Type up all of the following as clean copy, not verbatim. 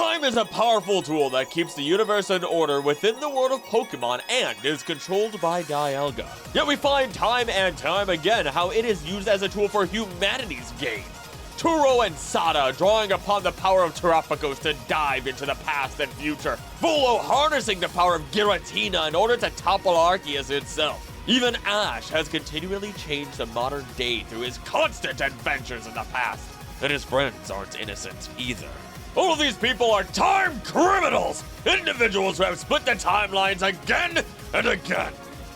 Time is a powerful tool that keeps the universe in order within the world of Pokemon and is controlled by Dialga. Yet we find time and time again how it is used as a tool for humanity's gain. Turo and Sada drawing upon the power of terapagos to dive into the past and future. Volo harnessing the power of Giratina in order to topple Arceus itself. Even Ash has continually changed the modern day through his constant adventures in the past. And his friends aren't innocent either. All of these people are time criminals! Individuals who have split the timelines again and again.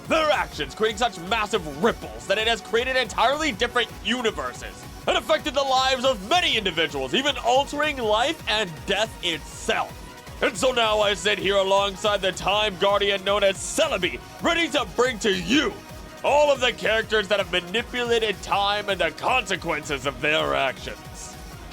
Their actions creating such massive ripples that it has created entirely different universes and affected the lives of many individuals, even altering life and death itself. And so now I sit here alongside the Time Guardian known as Celebi, ready to bring to you all of the characters that have manipulated time and the consequences of their actions.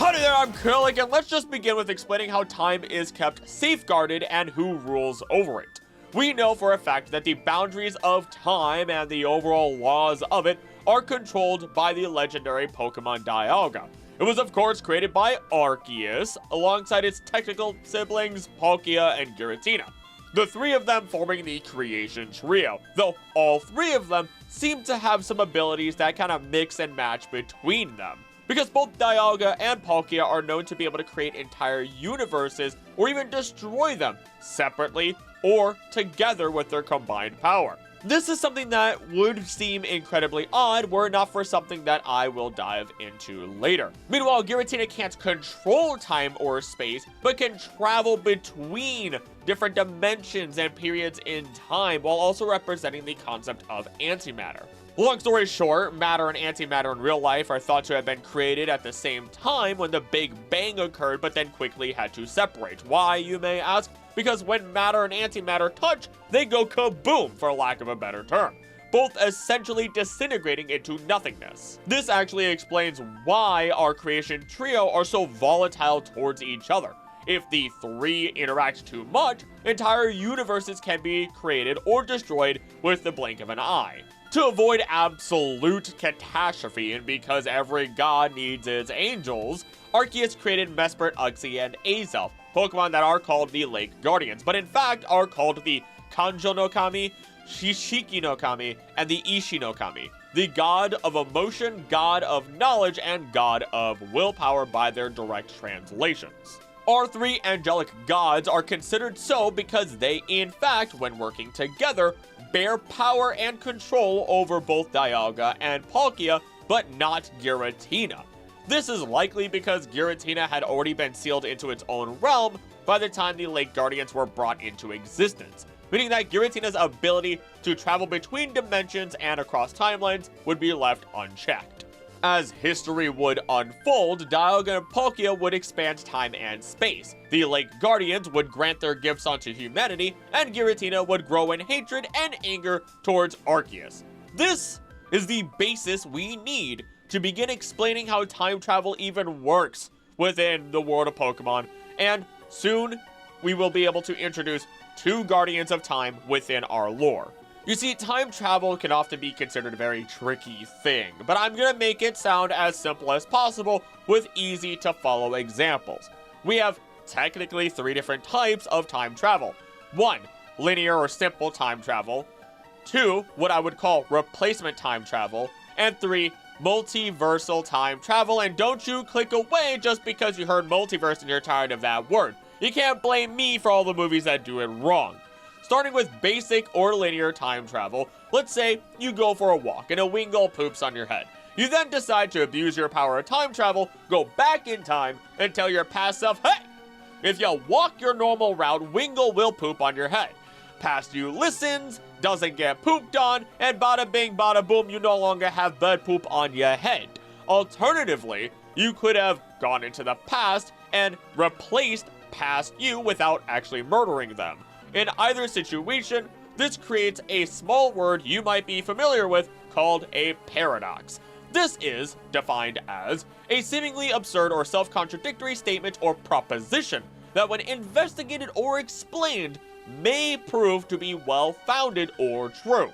Howdy there, I'm Curlic, and let's just begin with explaining how time is kept safeguarded and who rules over it. We know for a fact that the boundaries of time and the overall laws of it are controlled by the legendary Pokemon Dialga. It was of course created by Arceus, alongside its technical siblings Palkia and Giratina. The three of them forming the creation trio, though all three of them seem to have some abilities that kind of mix and match between them. Because both Dialga and Palkia are known to be able to create entire universes or even destroy them separately or together with their combined power. This is something that would seem incredibly odd were it not for something that I will dive into later. Meanwhile, Giratina can't control time or space, but can travel between different dimensions and periods in time while also representing the concept of antimatter. Long story short, matter and antimatter in real life are thought to have been created at the same time when the Big Bang occurred, but then quickly had to separate. Why, you may ask? Because when matter and antimatter touch, they go kaboom, for lack of a better term, both essentially disintegrating into nothingness. This actually explains why our creation trio are so volatile towards each other. If the three interact too much, entire universes can be created or destroyed with the blink of an eye. To avoid absolute catastrophe, and because every god needs its angels, Arceus created Mesprit, Uxie, and Azelf, Pokemon that are called the Lake Guardians, but in fact are called the Kanjo no Kami, Shishiki no Kami, and the Ishi no Kami, the god of emotion, god of knowledge, and god of willpower by their direct translations. Our three angelic gods are considered so because they, in fact, when working together, bear power and control over both Dialga and Palkia, but not Giratina. This is likely because Giratina had already been sealed into its own realm by the time the Lake Guardians were brought into existence, meaning that Giratina's ability to travel between dimensions and across timelines would be left unchecked. As history would unfold, Dialga and Palkia would expand time and space. The Lake Guardians would grant their gifts onto humanity, and Giratina would grow in hatred and anger towards Arceus. This is the basis we need to begin explaining how time travel even works within the world of Pokemon, and soon we will be able to introduce two Guardians of Time within our lore. You see, time travel can often be considered a very tricky thing, but I'm gonna make it sound as simple as possible with easy to follow examples. We have technically three different types of time travel. 1, linear or simple time travel. 2, what I would call replacement time travel. And 3, multiversal time travel. And don't you click away just because you heard multiverse and you're tired of that word. You can't blame me for all the movies that do it wrong. Starting with basic or linear time travel, let's say you go for a walk and a Wingull poops on your head. You then decide to abuse your power of time travel, go back in time, and tell your past self, hey, if you walk your normal route, Wingull will poop on your head. Past you listens, doesn't get pooped on, and bada bing bada boom, you no longer have bird poop on your head. Alternatively, you could have gone into the past and replaced past you without actually murdering them. In either situation, this creates a small word you might be familiar with called a paradox. This is defined as a seemingly absurd or self-contradictory statement or proposition that when investigated or explained may prove to be well-founded or true.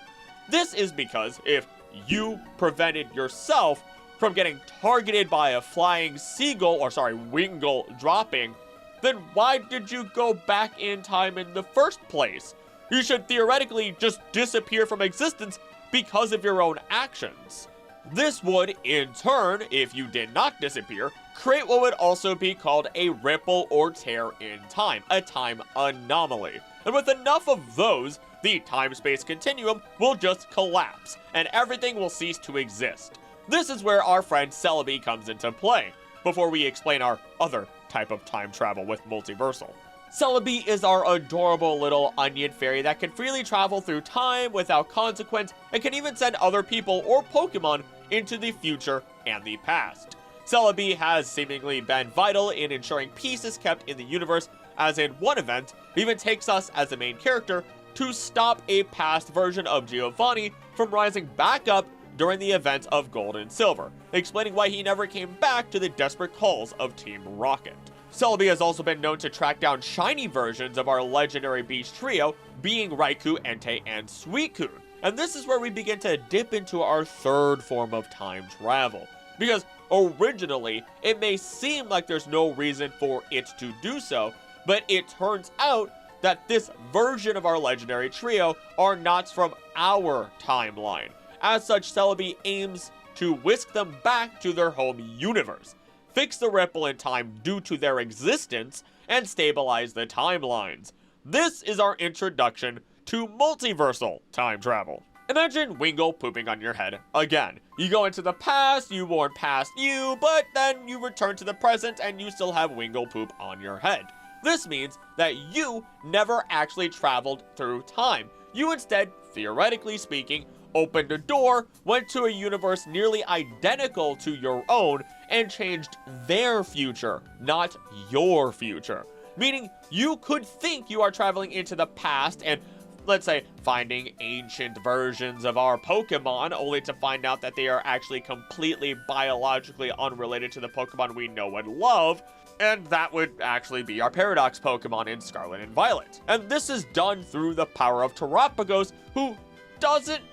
This is because if you prevented yourself from getting targeted by a flying Wingull dropping then why did you go back in time in the first place? You should theoretically just disappear from existence because of your own actions. This would, in turn, if you did not disappear, create what would also be called a ripple or tear in time, a time anomaly. And with enough of those, the time-space continuum will just collapse, and everything will cease to exist. This is where our friend Celebi comes into play, before we explain our other type of time travel with multiversal. Celebi is our adorable little onion fairy that can freely travel through time without consequence and can even send other people or Pokemon into the future and the past. Celebi has seemingly been vital in ensuring peace is kept in the universe, as in one event, even takes us as the main character to stop a past version of Giovanni from rising back up during the events of Gold and Silver, explaining why he never came back to the desperate calls of Team Rocket. Celebi has also been known to track down shiny versions of our legendary beast trio, being Raikou, Entei, and Suicune. And this is where we begin to dip into our third form of time travel. Because originally, it may seem like there's no reason for it to do so, but it turns out that this version of our legendary trio are not from our timeline. As such, Celebi aims to whisk them back to their home universe, fix the ripple in time due to their existence, and stabilize the timelines. This is our introduction to multiversal time travel. Imagine Wingull pooping on your head again. You go into the past, you warn past you, but then you return to the present and you still have Wingull poop on your head. This means that you never actually traveled through time. You instead, theoretically speaking, opened a door, went to a universe nearly identical to your own, and changed their future, not your future. Meaning, you could think you are traveling into the past and, let's say, finding ancient versions of our Pokemon, only to find out that they are actually completely biologically unrelated to the Pokemon we know and love, and that would actually be our Paradox Pokemon in Scarlet and Violet. And this is done through the power of Terapagos, who doesn't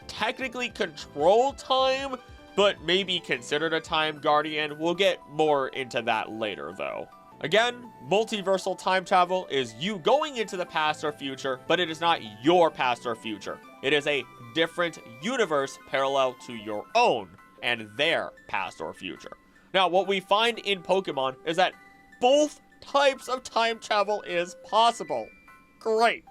technically control time, but may be considered a time guardian. We'll get more into that later, though. Again, multiversal time travel is you going into the past or future, but it is not your past or future. It is a different universe parallel to your own and their past or future. Now, what we find in Pokemon is that both types of time travel is possible. Great.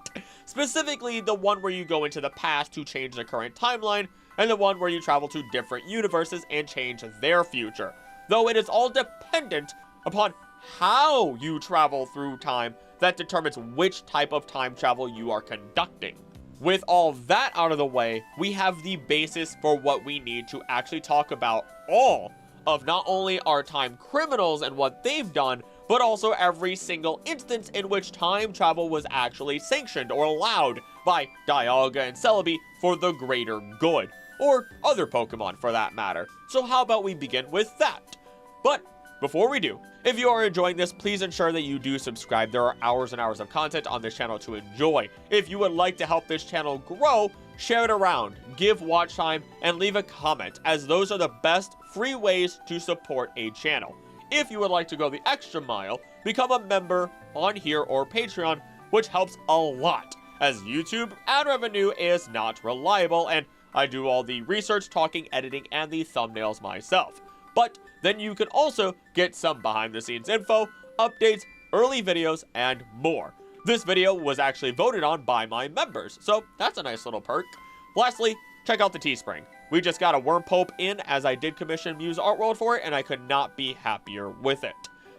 Specifically, the one where you go into the past to change the current timeline, and the one where you travel to different universes and change their future. Though it is all dependent upon how you travel through time that determines which type of time travel you are conducting. With all that out of the way, we have the basis for what we need to actually talk about all of not only our time criminals and what they've done, but also every single instance in which time travel was actually sanctioned or allowed by Dialga and Celebi for the greater good, or other Pokemon for that matter. So how about we begin with that? But before we do, if you are enjoying this, please ensure that you do subscribe. There are hours and hours of content on this channel to enjoy. If you would like to help this channel grow, share it around, give watch time, and leave a comment, as those are the best free ways to support a channel. If you would like to go the extra mile, become a member on here or Patreon, which helps a lot, as YouTube ad revenue is not reliable, and I do all the research, talking, editing, and the thumbnails myself. But then you can also get some behind the scenes info, updates, early videos, and more. This video was actually voted on by my members, so that's a nice little perk. Lastly, check out the Teespring. We just got a Wormpope in, as I did commission Muse Art World for it, and I could not be happier with it.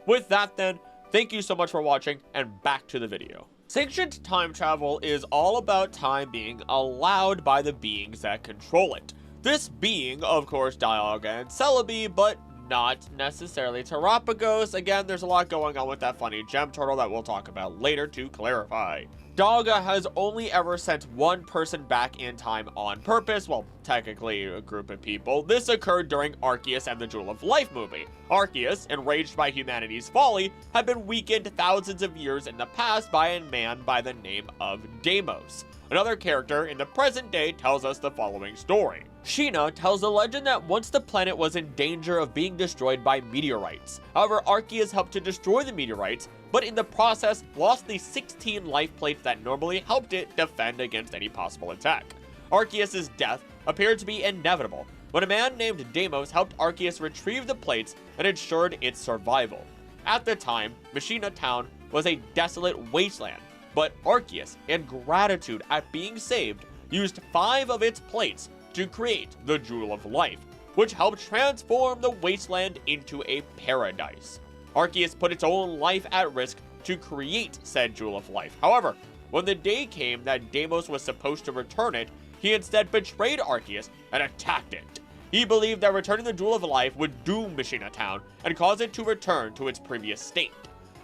With that then, thank you so much for watching, and back to the video. Sanctioned time travel is all about time being allowed by the beings that control it. This being, of course, Dialga and Celebi, but not necessarily Terapagos. Again, there's a lot going on with that funny gem turtle that we'll talk about later to clarify. Dialga has only ever sent one person back in time on purpose, well, technically a group of people. This occurred during Arceus and the Jewel of Life movie. Arceus, enraged by humanity's folly, had been weakened thousands of years in the past by a man by the name of Deimos. Another character in the present day tells us the following story. Sinnoh tells the legend that once the planet was in danger of being destroyed by meteorites. However, Arceus helped to destroy the meteorites, but in the process lost the 16 life plates that normally helped it defend against any possible attack. Arceus' death appeared to be inevitable when a man named Deimos helped Arceus retrieve the plates and ensured its survival. At the time, Machina Town was a desolate wasteland, but Arceus, in gratitude at being saved, used 5 of its plates to create the Jewel of Life, which helped transform the wasteland into a paradise. Arceus put its own life at risk to create said Jewel of Life. However, when the day came that Deimos was supposed to return it, he instead betrayed Arceus and attacked it. He believed that returning the Jewel of Life would doom Machina Town and cause it to return to its previous state.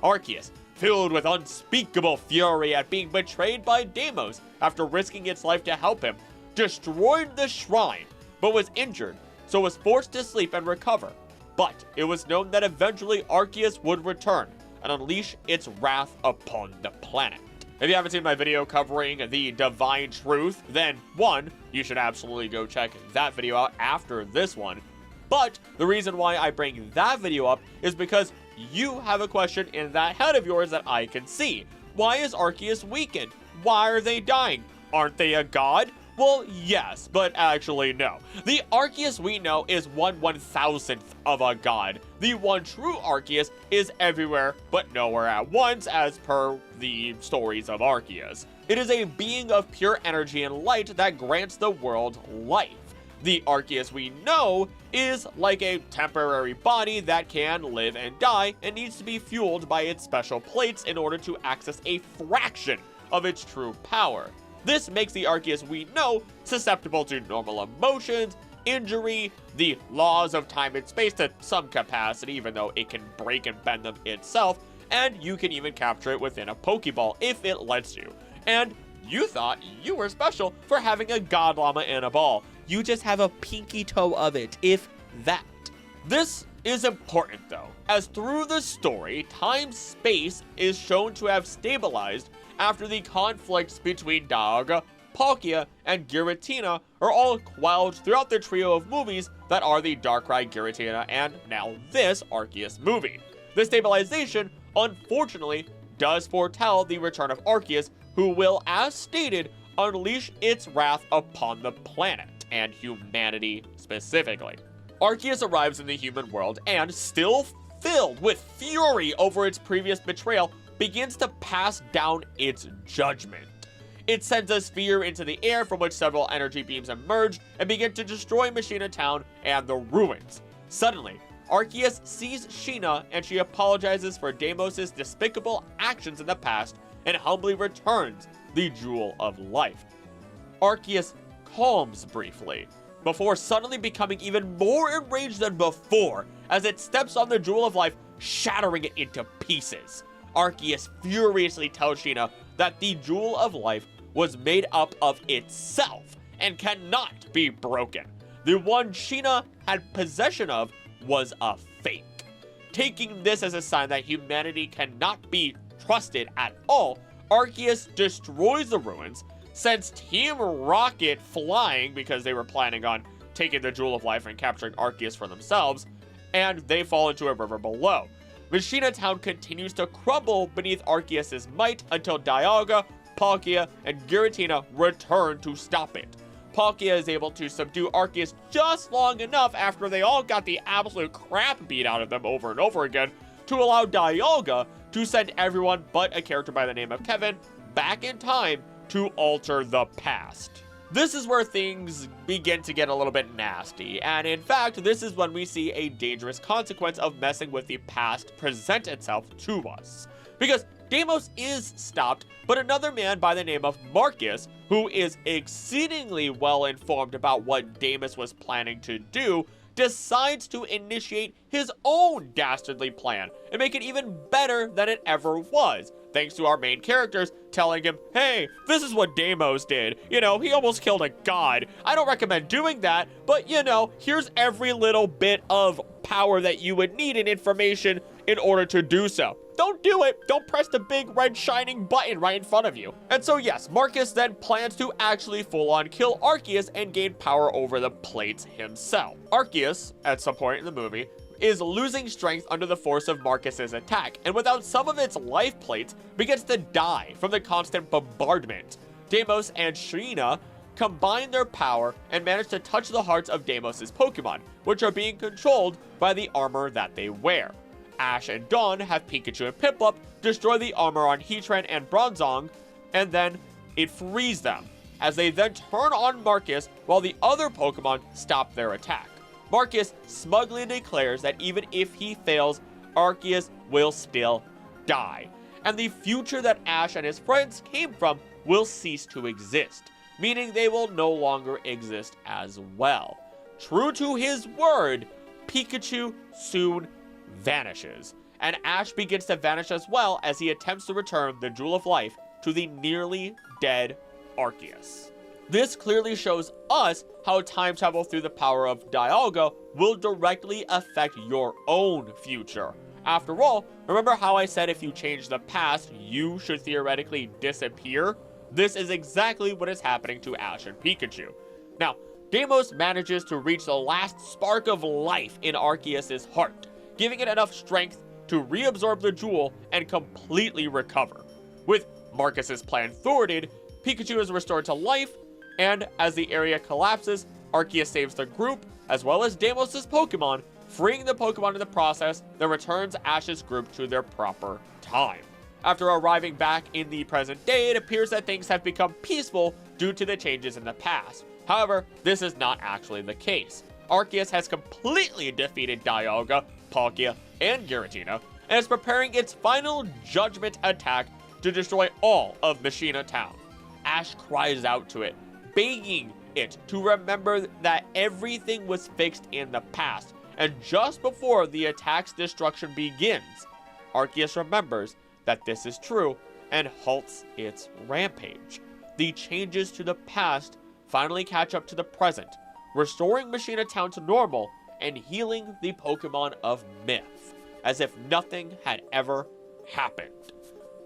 Arceus, filled with unspeakable fury at being betrayed by Deimos after risking its life to help him, destroyed the shrine, but was injured, so was forced to sleep and recover. But it was known that eventually Arceus would return and unleash its wrath upon the planet. If you haven't seen my video covering the Divine Truth, then 1, you should absolutely go check that video out after this one. But the reason why I bring that video up is because you have a question in that head of yours that I can see. Why is Arceus weakened? Why are they dying? Aren't they a god? Well, yes, but actually no. The Arceus we know is 1/1000th of a god. The one true Arceus is everywhere but nowhere at once, as per the stories of Arceus. It is a being of pure energy and light that grants the world life. The Arceus we know is like a temporary body that can live and die and needs to be fueled by its special plates in order to access a fraction of its true power. This makes the Arceus we know susceptible to normal emotions, injury, the laws of time and space to some capacity, even though it can break and bend them itself, and you can even capture it within a Pokeball if it lets you. And you thought you were special for having a God Llama in a ball. You just have a pinky toe of it, if that. This is important though, as through the story, time-space is shown to have stabilized after the conflicts between Dialga, Palkia, and Giratina are all quelled throughout the trio of movies that are the Darkrai, Giratina, and now this Arceus movie. This stabilization, unfortunately, does foretell the return of Arceus, who will, as stated, unleash its wrath upon the planet, and humanity specifically. Arceus arrives in the human world and, still filled with fury over its previous betrayal, begins to pass down its judgment. It sends a sphere into the air from which several energy beams emerge and begin to destroy Machina Town and the ruins. Suddenly, Arceus sees Sheena and she apologizes for Deimos' despicable actions in the past and humbly returns the Jewel of Life. Arceus calms briefly, before suddenly becoming even more enraged than before as it steps on the Jewel of Life, shattering it into pieces. Arceus furiously tells Sheena that the Jewel of Life was made up of itself and cannot be broken. The one Sheena had possession of was a fake. Taking this as a sign that humanity cannot be trusted at all, Arceus destroys the ruins, sends Team Rocket flying because they were planning on taking the Jewel of Life and capturing Arceus for themselves, and they fall into a river below. Machina Town continues to crumble beneath Arceus' might until Dialga, Palkia, and Giratina return to stop it. Palkia is able to subdue Arceus just long enough after they all got the absolute crap beat out of them over and over again to allow Dialga to send everyone but a character by the name of Kevin back in time to alter the past. This is where things begin to get a little bit nasty, and in fact, this is when we see a dangerous consequence of messing with the past present itself to us. Because Deimos is stopped, but another man by the name of Marcus, who is exceedingly well informed about what Deimos was planning to do, decides to initiate his own dastardly plan and make it even better than it ever was, thanks to our main characters telling him, hey, this is what Deimos did. You know, he almost killed a god. I don't recommend doing that, but you know, here's every little bit of power that you would need and information in order to do so. Don't do it. Don't press the big red shining button right in front of you. And so yes, Marcus then plans to actually full-on kill Arceus and gain power over the plates himself. Arceus, at some point in the movie, is losing strength under the force of Marcus's attack, and without some of its life plates, begins to die from the constant bombardment. Deimos and Giratina combine their power and manage to touch the hearts of Deimos' Pokemon, which are being controlled by the armor that they wear. Ash and Dawn have Pikachu and Piplup destroy the armor on Heatran and Bronzong, and then it frees them, as they then turn on Marcus while the other Pokemon stop their attack. Marcus smugly declares that even if he fails, Arceus will still die, and the future that Ash and his friends came from will cease to exist, meaning they will no longer exist as well. True to his word, Pikachu soon vanishes, and Ash begins to vanish as well as he attempts to return the Jewel of Life to the nearly dead Arceus. This clearly shows us how time travel through the power of Dialga will directly affect your own future. After all, remember how I said if you change the past, you should theoretically disappear? This is exactly what is happening to Ash and Pikachu. Now, Deimos manages to reach the last spark of life in Arceus' heart, giving it enough strength to reabsorb the jewel and completely recover. With Marcus's plan thwarted, Pikachu is restored to life, and as the area collapses, Arceus saves the group, as well as Deimos' Pokemon, freeing the Pokemon in the process that returns Ash's group to their proper time. After arriving back in the present day, it appears that things have become peaceful due to the changes in the past. However, this is not actually the case. Arceus has completely defeated Dialga, Palkia, and Giratina, and is preparing its final judgment attack to destroy all of Machina Town. Ash cries out to it, begging it to remember that everything was fixed in the past, and just before the attack's destruction begins, Arceus remembers that this is true and halts its rampage. The changes to the past finally catch up to the present, restoring Machina Town to normal and healing the Pokemon of myth, as if nothing had ever happened.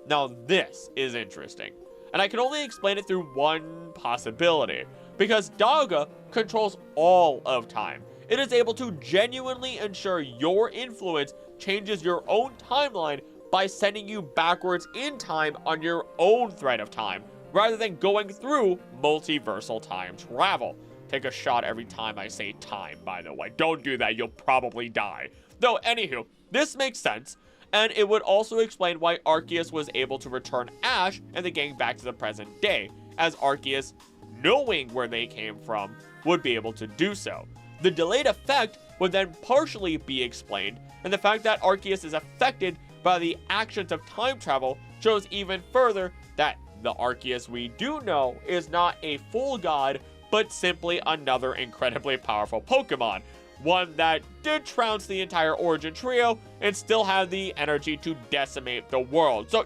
Now this is interesting, and I can only explain it through one possibility, because Dialga controls all of time. It is able to genuinely ensure your influence changes your own timeline by sending you backwards in time on your own thread of time, rather than going through multiversal time travel. Take a shot every time I say time, by the way. Don't do that, you'll probably die. Though, anywho, this makes sense, and it would also explain why Arceus was able to return Ash and the gang back to the present day, as Arceus, knowing where they came from, would be able to do so. The delayed effect would then partially be explained, and the fact that Arceus is affected by the actions of time travel shows even further that the Arceus we do know is not a full god, but simply another incredibly powerful Pokemon. One that did trounce the entire Origin trio and still had the energy to decimate the world. So,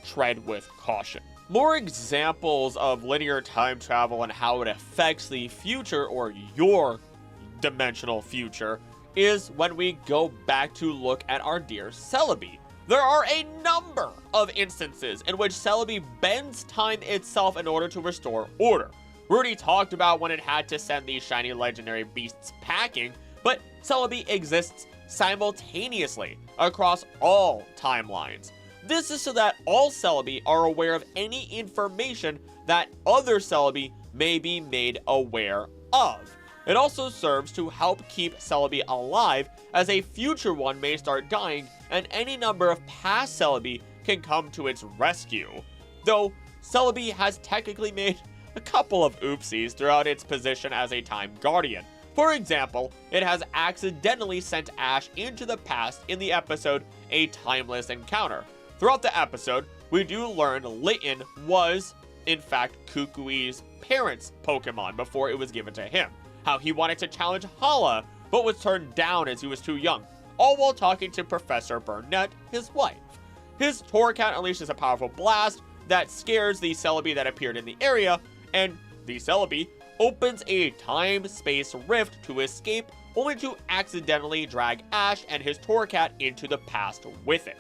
tread with caution. More examples of linear time travel and how it affects the future, or your dimensional future, is when we go back to look at our dear Celebi. There are a number of instances in which Celebi bends time itself in order to restore order. We already talked about when it had to send these shiny legendary beasts packing, but Celebi exists simultaneously across all timelines. This is so that all Celebi are aware of any information that other Celebi may be made aware of. It also serves to help keep Celebi alive, as a future one may start dying and any number of past Celebi can come to its rescue. Though Celebi has technically made a couple of oopsies throughout its position as a time guardian. For example, it has accidentally sent Ash into the past in the episode A Timeless Encounter. Throughout the episode, we do learn Litten was, in fact, Kukui's parents' Pokemon before it was given to him. How he wanted to challenge Hala, but was turned down as he was too young, all while talking to Professor Burnett, his wife. His Torracat unleashes a powerful blast that scares the Celebi that appeared in the area, and the Celebi opens a time-space rift to escape, only to accidentally drag Ash and his Torracat into the past with it.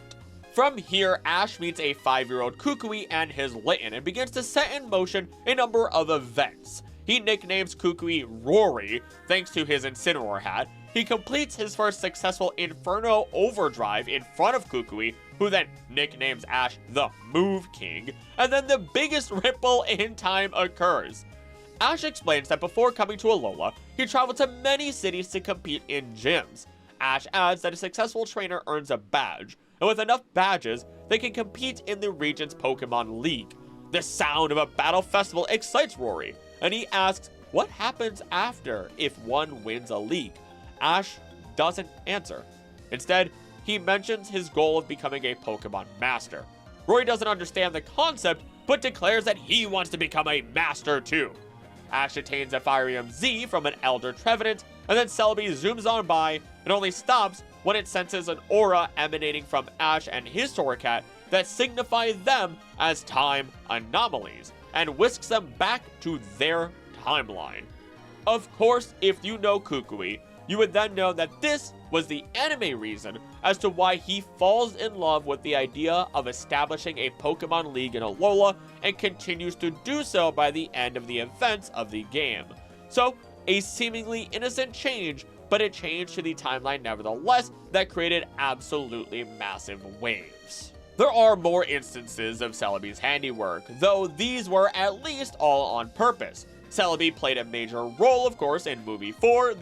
From here, Ash meets a 5-year-old Kukui and his Litten and begins to set in motion a number of events. He nicknames Kukui Rory, thanks to his Incineroar hat. He completes his first successful Inferno Overdrive in front of Kukui, who then nicknames Ash the Move King, and then the biggest ripple in time occurs. Ash explains that before coming to Alola, he traveled to many cities to compete in gyms. Ash adds that a successful trainer earns a badge, and with enough badges, they can compete in the region's Pokemon League. The sound of a battle festival excites Rory, and he asks what happens after if one wins a league. Ash doesn't answer. Instead, he mentions his goal of becoming a Pokemon Master. Rory doesn't understand the concept, but declares that he wants to become a Master too. Ash attains a Firium Z from an Elder Trevenant, and then Celebi zooms on by and only stops when it senses an aura emanating from Ash and his Torracat that signify them as time anomalies, and whisks them back to their timeline. Of course, if you know Kukui, you would then know that this was the anime reason as to why he falls in love with the idea of establishing a Pokemon League in Alola and continues to do so by the end of the events of the game. So, a seemingly innocent change, but a change to the timeline nevertheless that created absolutely massive waves. There are more instances of Celebi's handiwork, though these were at least all on purpose. Celebi played a major role, of course, in Movie 4,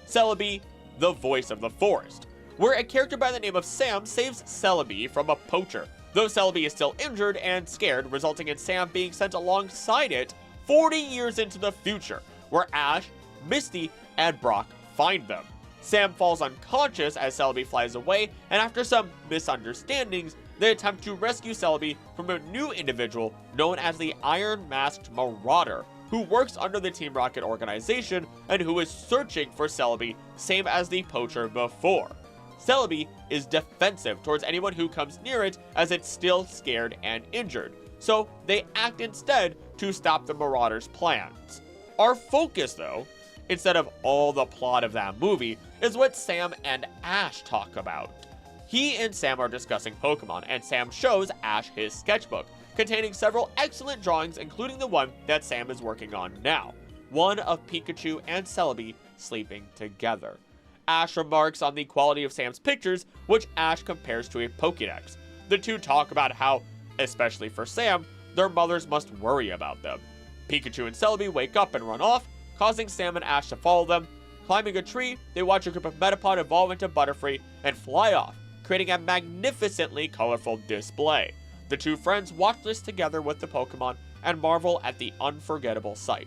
Celebi, the Voice of the Forest, where a character by the name of Sam saves Celebi from a poacher, though Celebi is still injured and scared, resulting in Sam being sent alongside it 40 years into the future, where Ash, Misty, and Brock find them. Sam falls unconscious as Celebi flies away, and after some misunderstandings, they attempt to rescue Celebi from a new individual known as the Iron Masked Marauder, who works under the Team Rocket organization and who is searching for Celebi, same as the poacher before. Celebi is defensive towards anyone who comes near it as it's still scared and injured, so they act instead to stop the Marauder's plans. Our focus, though, instead of all the plot of that movie, is what Sam and Ash talk about. He and Sam are discussing Pokemon, and Sam shows Ash his sketchbook, containing several excellent drawings, including the one that Sam is working on now, one of Pikachu and Celebi sleeping together. Ash remarks on the quality of Sam's pictures, which Ash compares to a Pokédex. The two talk about how, especially for Sam, their mothers must worry about them. Pikachu and Celebi wake up and run off, causing Sam and Ash to follow them. Climbing a tree, they watch a group of Metapod evolve into Butterfree and fly off, creating a magnificently colorful display. The two friends watch this together with the Pokemon and marvel at the unforgettable sight.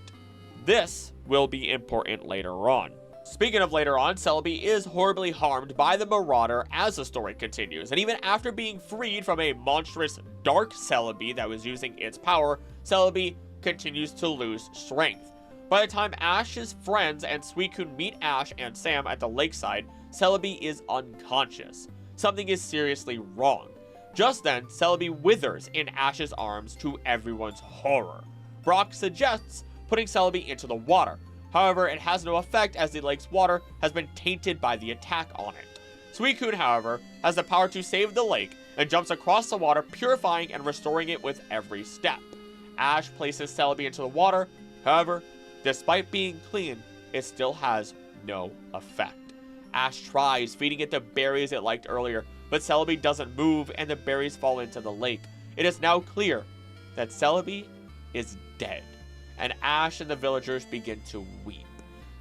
This will be important later on. Speaking of later on, Celebi is horribly harmed by the Marauder as the story continues, and even after being freed from a monstrous dark Celebi that was using its power, Celebi continues to lose strength. By the time Ash's friends and Suicune meet Ash and Sam at the lakeside, Celebi is unconscious. Something is seriously wrong. Just then, Celebi withers in Ash's arms to everyone's horror. Brock suggests putting Celebi into the water. However, it has no effect as the lake's water has been tainted by the attack on it. Suicune, however, has the power to save the lake and jumps across the water, purifying and restoring it with every step. Ash places Celebi into the water. However, despite being clean, it still has no effect. Ash tries feeding it the berries it liked earlier, but Celebi doesn't move and the berries fall into the lake. It is now clear that Celebi is dead, and Ash and the villagers begin to weep.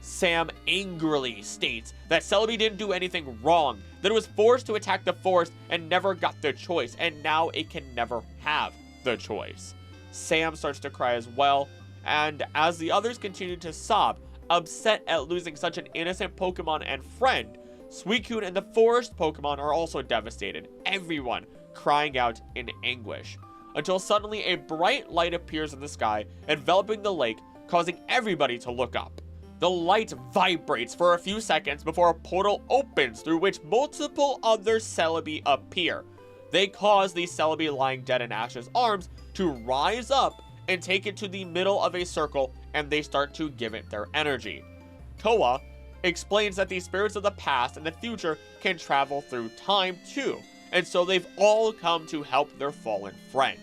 Sam angrily states that Celebi didn't do anything wrong, that it was forced to attack the forest and never got the choice, and now it can never have the choice. Sam starts to cry as well, and as the others continue to sob, upset at losing such an innocent Pokemon and friend, Suicune and the forest Pokemon are also devastated, everyone crying out in anguish, until suddenly a bright light appears in the sky, enveloping the lake, causing everybody to look up. The light vibrates for a few seconds before a portal opens through which multiple other Celebi appear. They cause the Celebi lying dead in Ash's arms to rise up and take it to the middle of a circle, and they start to give it their energy. Toa explains that the spirits of the past and the future can travel through time too, and so they've all come to help their fallen friend.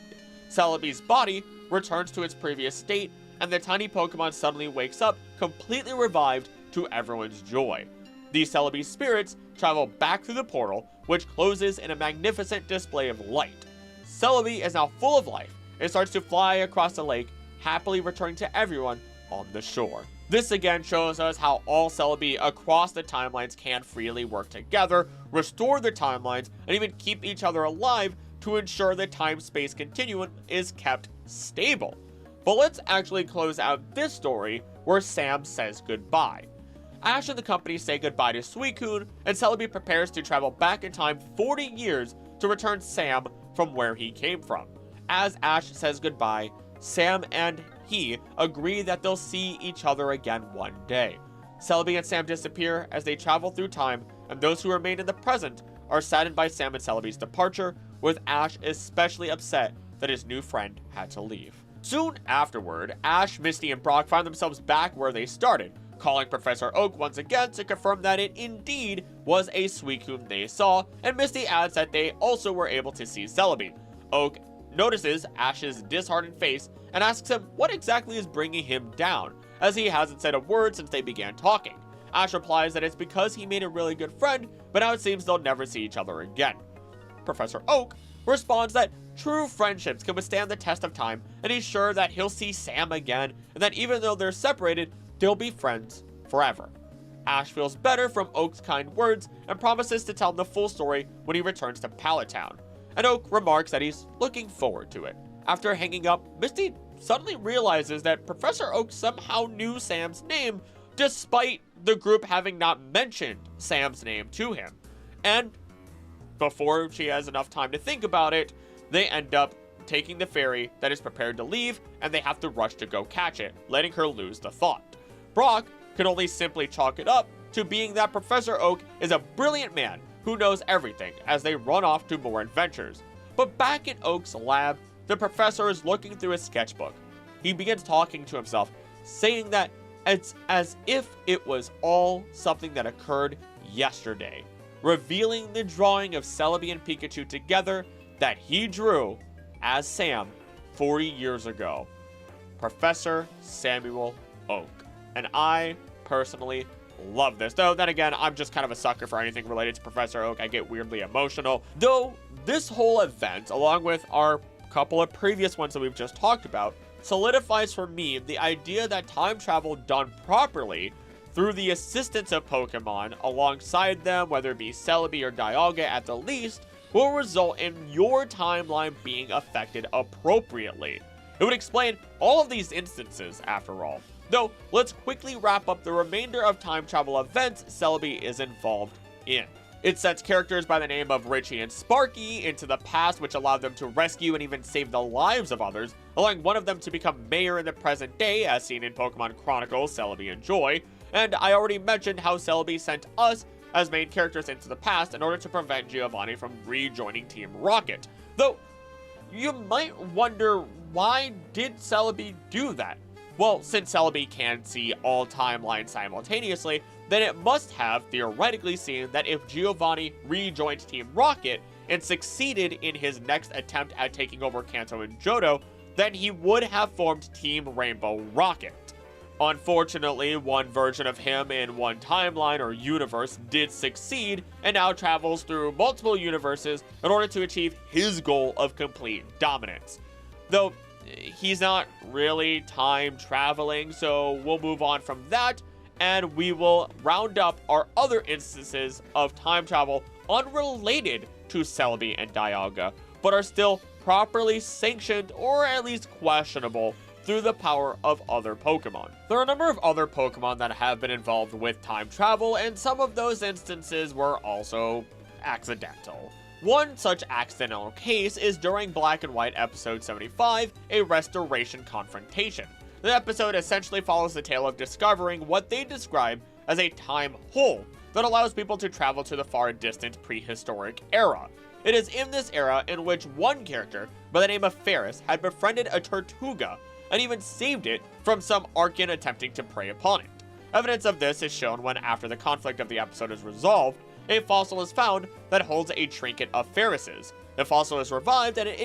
Celebi's body returns to its previous state, and the tiny Pokemon suddenly wakes up, completely revived, to everyone's joy. The Celebi spirits travel back through the portal, which closes in a magnificent display of light. Celebi is now full of life and starts to fly across the lake, happily returning to everyone on the shore. This again shows us how all Celebi across the timelines can freely work together, restore the timelines, and even keep each other alive to ensure the time-space continuum is kept stable. But let's actually close out this story where Sam says goodbye. Ash and the company say goodbye to Suicune, and Celebi prepares to travel back in time 40 years to return Sam from where he came from. As Ash says goodbye, Sam and he agree that they'll see each other again one day. Celebi and Sam disappear as they travel through time, and those who remain in the present are saddened by Sam and Celebi's departure, with Ash especially upset that his new friend had to leave. Soon afterward, Ash, Misty, and Brock find themselves back where they started, calling Professor Oak once again to confirm that it indeed was a Suicune they saw, and Misty adds that they also were able to see Celebi. Oak notices Ash's disheartened face and asks him what exactly is bringing him down, as he hasn't said a word since they began talking. Ash replies that it's because he made a really good friend, but now it seems they'll never see each other again. Professor Oak responds that true friendships can withstand the test of time, and he's sure that he'll see Sam again, and that even though they're separated, they'll be friends forever. Ash feels better from Oak's kind words and promises to tell him the full story when he returns to Pallet Town, and Oak remarks that he's looking forward to it. After hanging up, Misty suddenly realizes that Professor Oak somehow knew Sam's name, despite the group having not mentioned Sam's name to him. And before she has enough time to think about it, they end up taking the ferry that is prepared to leave, and they have to rush to go catch it, letting her lose the thought. Brock can only simply chalk it up to being that Professor Oak is a brilliant man who knows everything, as they run off to more adventures. But back in Oak's lab, the professor is looking through his sketchbook. He begins talking to himself, saying that it's as if it was all something that occurred yesterday, revealing the drawing of Celebi and Pikachu together that he drew as Sam 40 years ago. Professor Samuel Oak. And I personally love this. Though, then again, I'm just kind of a sucker for anything related to Professor Oak. I get weirdly emotional. Though, this whole event, along with our couple of previous ones that we've just talked about, solidifies for me the idea that time travel done properly through the assistance of Pokemon alongside them, whether it be Celebi or Dialga at the least, will result in your timeline being affected appropriately. It would explain all of these instances, after all. Though, let's quickly wrap up the remainder of time travel events Celebi is involved in. It sets characters by the name of Richie and Sparky into the past, which allowed them to rescue and even save the lives of others, allowing one of them to become mayor in the present day, as seen in Pokemon Chronicles, Celebi and Joy. And I already mentioned how Celebi sent us as main characters into the past in order to prevent Giovanni from rejoining Team Rocket. Though, you might wonder, why did Celebi do that? Well, since Celebi can see all timelines simultaneously, then it must have theoretically seen that if Giovanni rejoined Team Rocket and succeeded in his next attempt at taking over Kanto and Johto, then he would have formed Team Rainbow Rocket. Unfortunately, one version of him in one timeline or universe did succeed and now travels through multiple universes in order to achieve his goal of complete dominance. Though, he's not really time traveling, so we'll move on from that, and we will round up our other instances of time travel unrelated to Celebi and Dialga, but are still properly sanctioned or at least questionable through the power of other Pokemon. There are a number of other Pokemon that have been involved with time travel, and some of those instances were also accidental. One such accidental case is during Black and White episode 75, A Restoration Confrontation. The episode essentially follows the tale of discovering what they describe as a time hole that allows people to travel to the far distant prehistoric era. It is in this era in which one character by the name of Ferris had befriended a Tirtouga and even saved it from some Archean attempting to prey upon it. Evidence of this is shown when, after the conflict of the episode is resolved, a fossil is found that holds a trinket of Ferris's. The fossil is revived and it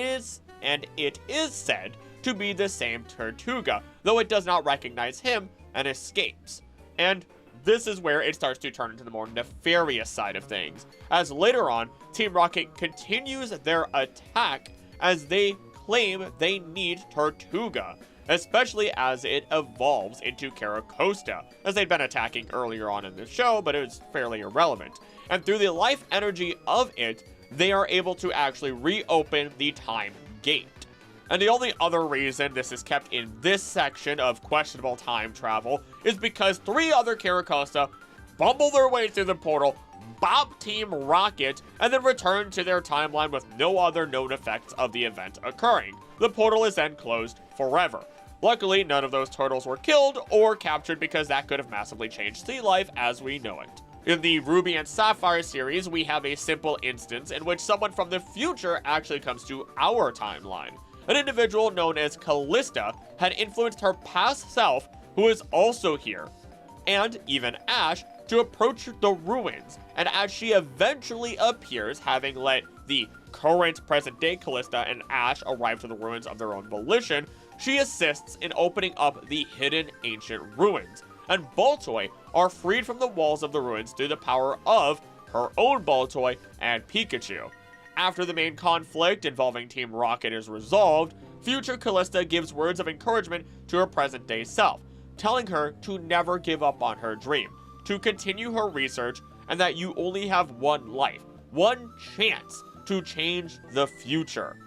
is said to be the same Tirtouga, though it does not recognize him and escapes. And this is where it starts to turn into the more nefarious side of things, as later on, Team Rocket continues their attack as they claim they need Tirtouga, especially as it evolves into Caracosta, as they'd been attacking earlier on in the show, but it was fairly irrelevant. And through the life energy of it, they are able to actually reopen the time gate. And the only other reason this is kept in this section of questionable time travel is because 3 other Caracosta bumble their way through the portal, bop Team Rocket, and then return to their timeline with no other known effects of the event occurring. The portal is then closed forever. Luckily, none of those turtles were killed or captured because that could have massively changed sea life as we know it. In the Ruby and Sapphire series, we have a simple instance in which someone from the future actually comes to our timeline. An individual known as Callista had influenced her past self, who is also here, and even Ash, to approach the ruins, and as she eventually appears, having let the current present-day Callista and Ash arrive to the ruins of their own volition, she assists in opening up the hidden ancient ruins, and Baltoy are freed from the walls of the ruins through the power of her own Baltoy and Pikachu. After the main conflict involving Team Rocket is resolved, future Callista gives words of encouragement to her present-day self, telling her to never give up on her dream, to continue her research, and that you only have one life, one chance to change the future.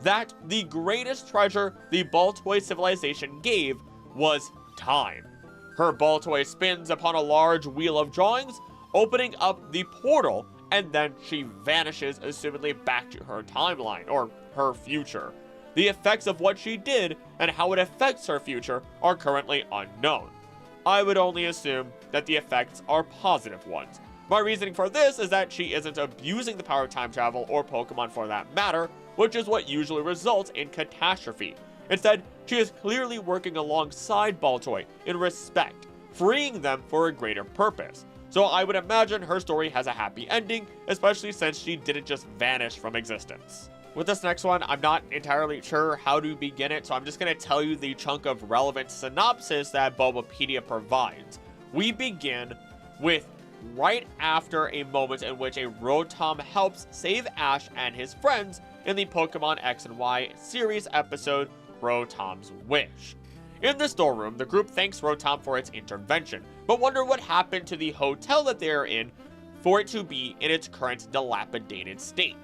That the greatest treasure the Baltoy civilization gave was time. Her Baltoy spins upon a large wheel of drawings, opening up the portal, and then she vanishes, assumedly back to her timeline, or her future. The effects of what she did and how it affects her future are currently unknown. I would only assume that the effects are positive ones. My reasoning for this is that she isn't abusing the power of time travel, or Pokemon for that matter, which is what usually results in catastrophe. Instead, she is clearly working alongside Baltoy in respect, freeing them for a greater purpose. So I would imagine her story has a happy ending, especially since she didn't just vanish from existence. With this next one, I'm not entirely sure how to begin it, so I'm just going to tell you the chunk of relevant synopsis that Bulbapedia provides. We begin with right after a moment in which a Rotom helps save Ash and his friends in the Pokemon X and Y series episode, Rotom's Wish. In the storeroom, the group thanks Rotom for its intervention, but wonder what happened to the hotel that they are in for it to be in its current dilapidated state.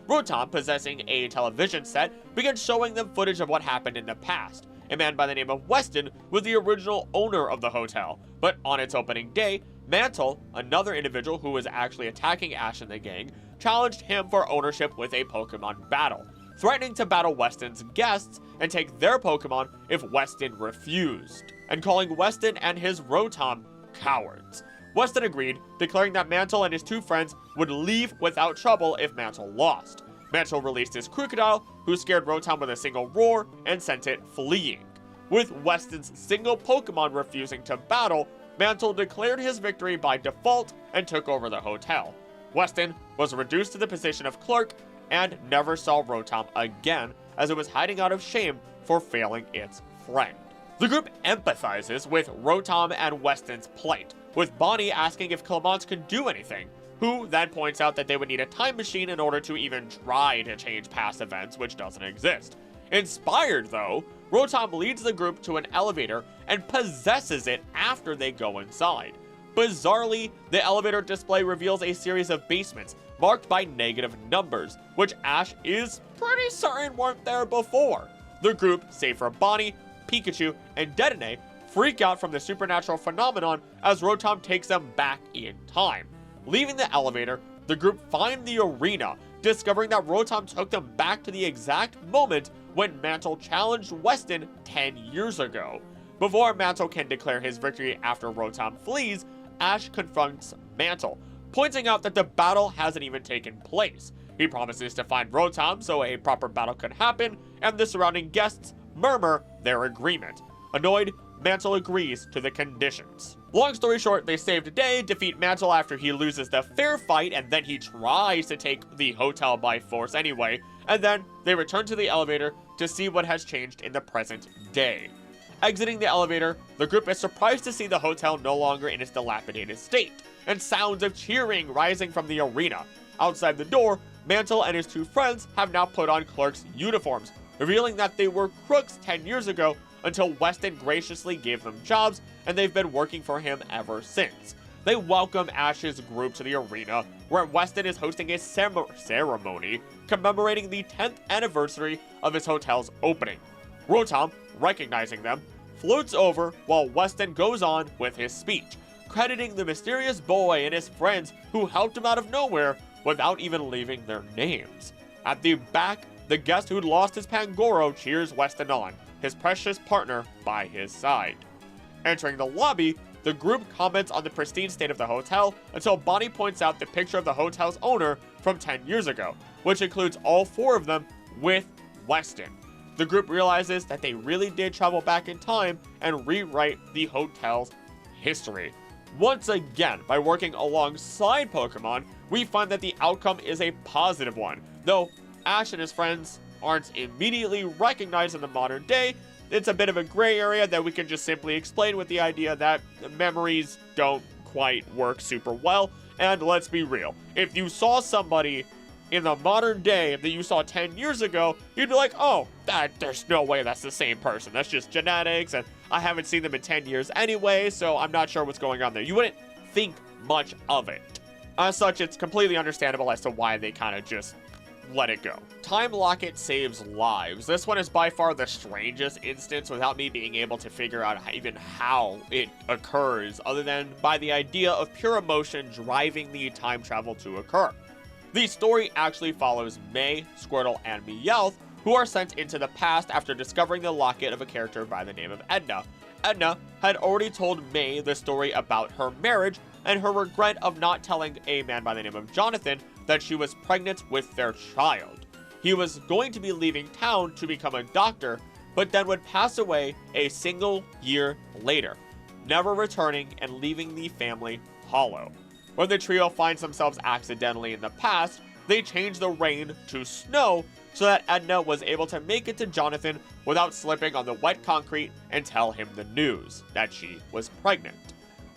Rotom, possessing a television set, begins showing them footage of what happened in the past. A man by the name of Weston was the original owner of the hotel, but on its opening day, Mantle, another individual who was actually attacking Ash and the gang, challenged him for ownership with a Pokemon battle, threatening to battle Weston's guests and take their Pokemon if Weston refused, and calling Weston and his Rotom cowards. Weston agreed, declaring that Mantle and his 2 friends would leave without trouble if Mantle lost. Mantle released his Crocodile, who scared Rotom with a single roar and sent it fleeing. With Weston's single Pokemon refusing to battle, Mantle declared his victory by default and took over the hotel. Weston was reduced to the position of clerk and never saw Rotom again, as it was hiding out of shame for failing its friend. The group empathizes with Rotom and Weston's plight, with Bonnie asking if Clemence can do anything, who then points out that they would need a time machine in order to even try to change past events, which doesn't exist. Inspired, though, Rotom leads the group to an elevator and possesses it after they go inside. Bizarrely, the elevator display reveals a series of basements marked by negative numbers, which Ash is pretty certain weren't there before. The group, save for Bonnie, Pikachu, and Dedenne, freak out from the supernatural phenomenon as Rotom takes them back in time. Leaving the elevator, the group find the arena, discovering that Rotom took them back to the exact moment when Mantle challenged Weston 10 years ago. Before Mantle can declare his victory after Rotom flees, Ash confronts Mantle, pointing out that the battle hasn't even taken place. He promises to find Rotom so a proper battle could happen, and the surrounding guests murmur their agreement. Annoyed, Mantle agrees to the conditions. Long story short, they save the day, defeat Mantle after he loses the fair fight, and then he tries to take the hotel by force anyway, and then they return to the elevator to see what has changed in the present day. Exiting the elevator, the group is surprised to see the hotel no longer in its dilapidated state, and sounds of cheering rising from the arena. Outside the door, Mantle and his two friends have now put on clerks' uniforms, revealing that they were crooks 10 years ago until Weston graciously gave them jobs, and they've been working for him ever since. They welcome Ash's group to the arena, where Weston is hosting a ceremony commemorating the 10th anniversary of his hotel's opening. Rotom, recognizing them, floats over while Weston goes on with his speech, crediting the mysterious boy and his friends who helped him out of nowhere without even leaving their names. At the back, the guest who'd lost his Pangoro cheers Weston on, his precious partner by his side. Entering the lobby, the group comments on the pristine state of the hotel until Bonnie points out the picture of the hotel's owner from 10 years ago, which includes all 4 of them with Weston. The group realizes that they really did travel back in time and rewrite the hotel's history. Once again, by working alongside Pokemon, we find that the outcome is a positive one. Though Ash and his friends aren't immediately recognized in the modern day, it's a bit of a gray area that we can just simply explain with the idea that memories don't quite work super well. And let's be real, if you saw somebody in the modern day that you saw 10 years ago, you'd be like, oh, there's no way that's the same person. That's just genetics, and I haven't seen them in 10 years anyway, so I'm not sure what's going on there. You wouldn't think much of it. As such, it's completely understandable as to why they kind of just let it go. Time Locket saves lives. This one is by far the strangest instance without me being able to figure out even how it occurs, other than by the idea of pure emotion driving the time travel to occur. The story actually follows May, Squirtle, and Meowth, who are sent into the past after discovering the locket of a character by the name of Edna. Edna had already told May the story about her marriage and her regret of not telling a man by the name of Jonathan that she was pregnant with their child. He was going to be leaving town to become a doctor, but then would pass away a single year later, never returning and leaving the family hollow. When the trio finds themselves accidentally in the past, they change the rain to snow so that Edna was able to make it to Jonathan without slipping on the wet concrete and tell him the news that she was pregnant.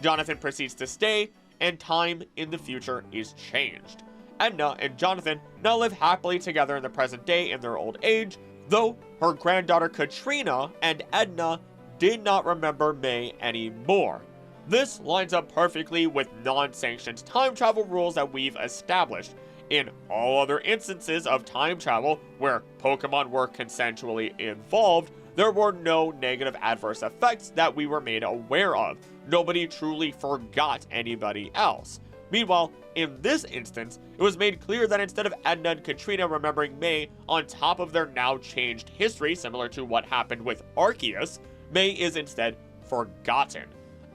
Jonathan proceeds to stay, and time in the future is changed. Edna and Jonathan now live happily together in the present day in their old age, though her granddaughter Katrina and Edna did not remember May anymore. This lines up perfectly with non-sanctioned time travel rules that we've established. In all other instances of time travel where Pokemon were consensually involved, there were no negative adverse effects that we were made aware of. Nobody truly forgot anybody else. Meanwhile, in this instance, it was made clear that instead of Edna and Katrina remembering May on top of their now changed history, similar to what happened with Arceus, May is instead forgotten.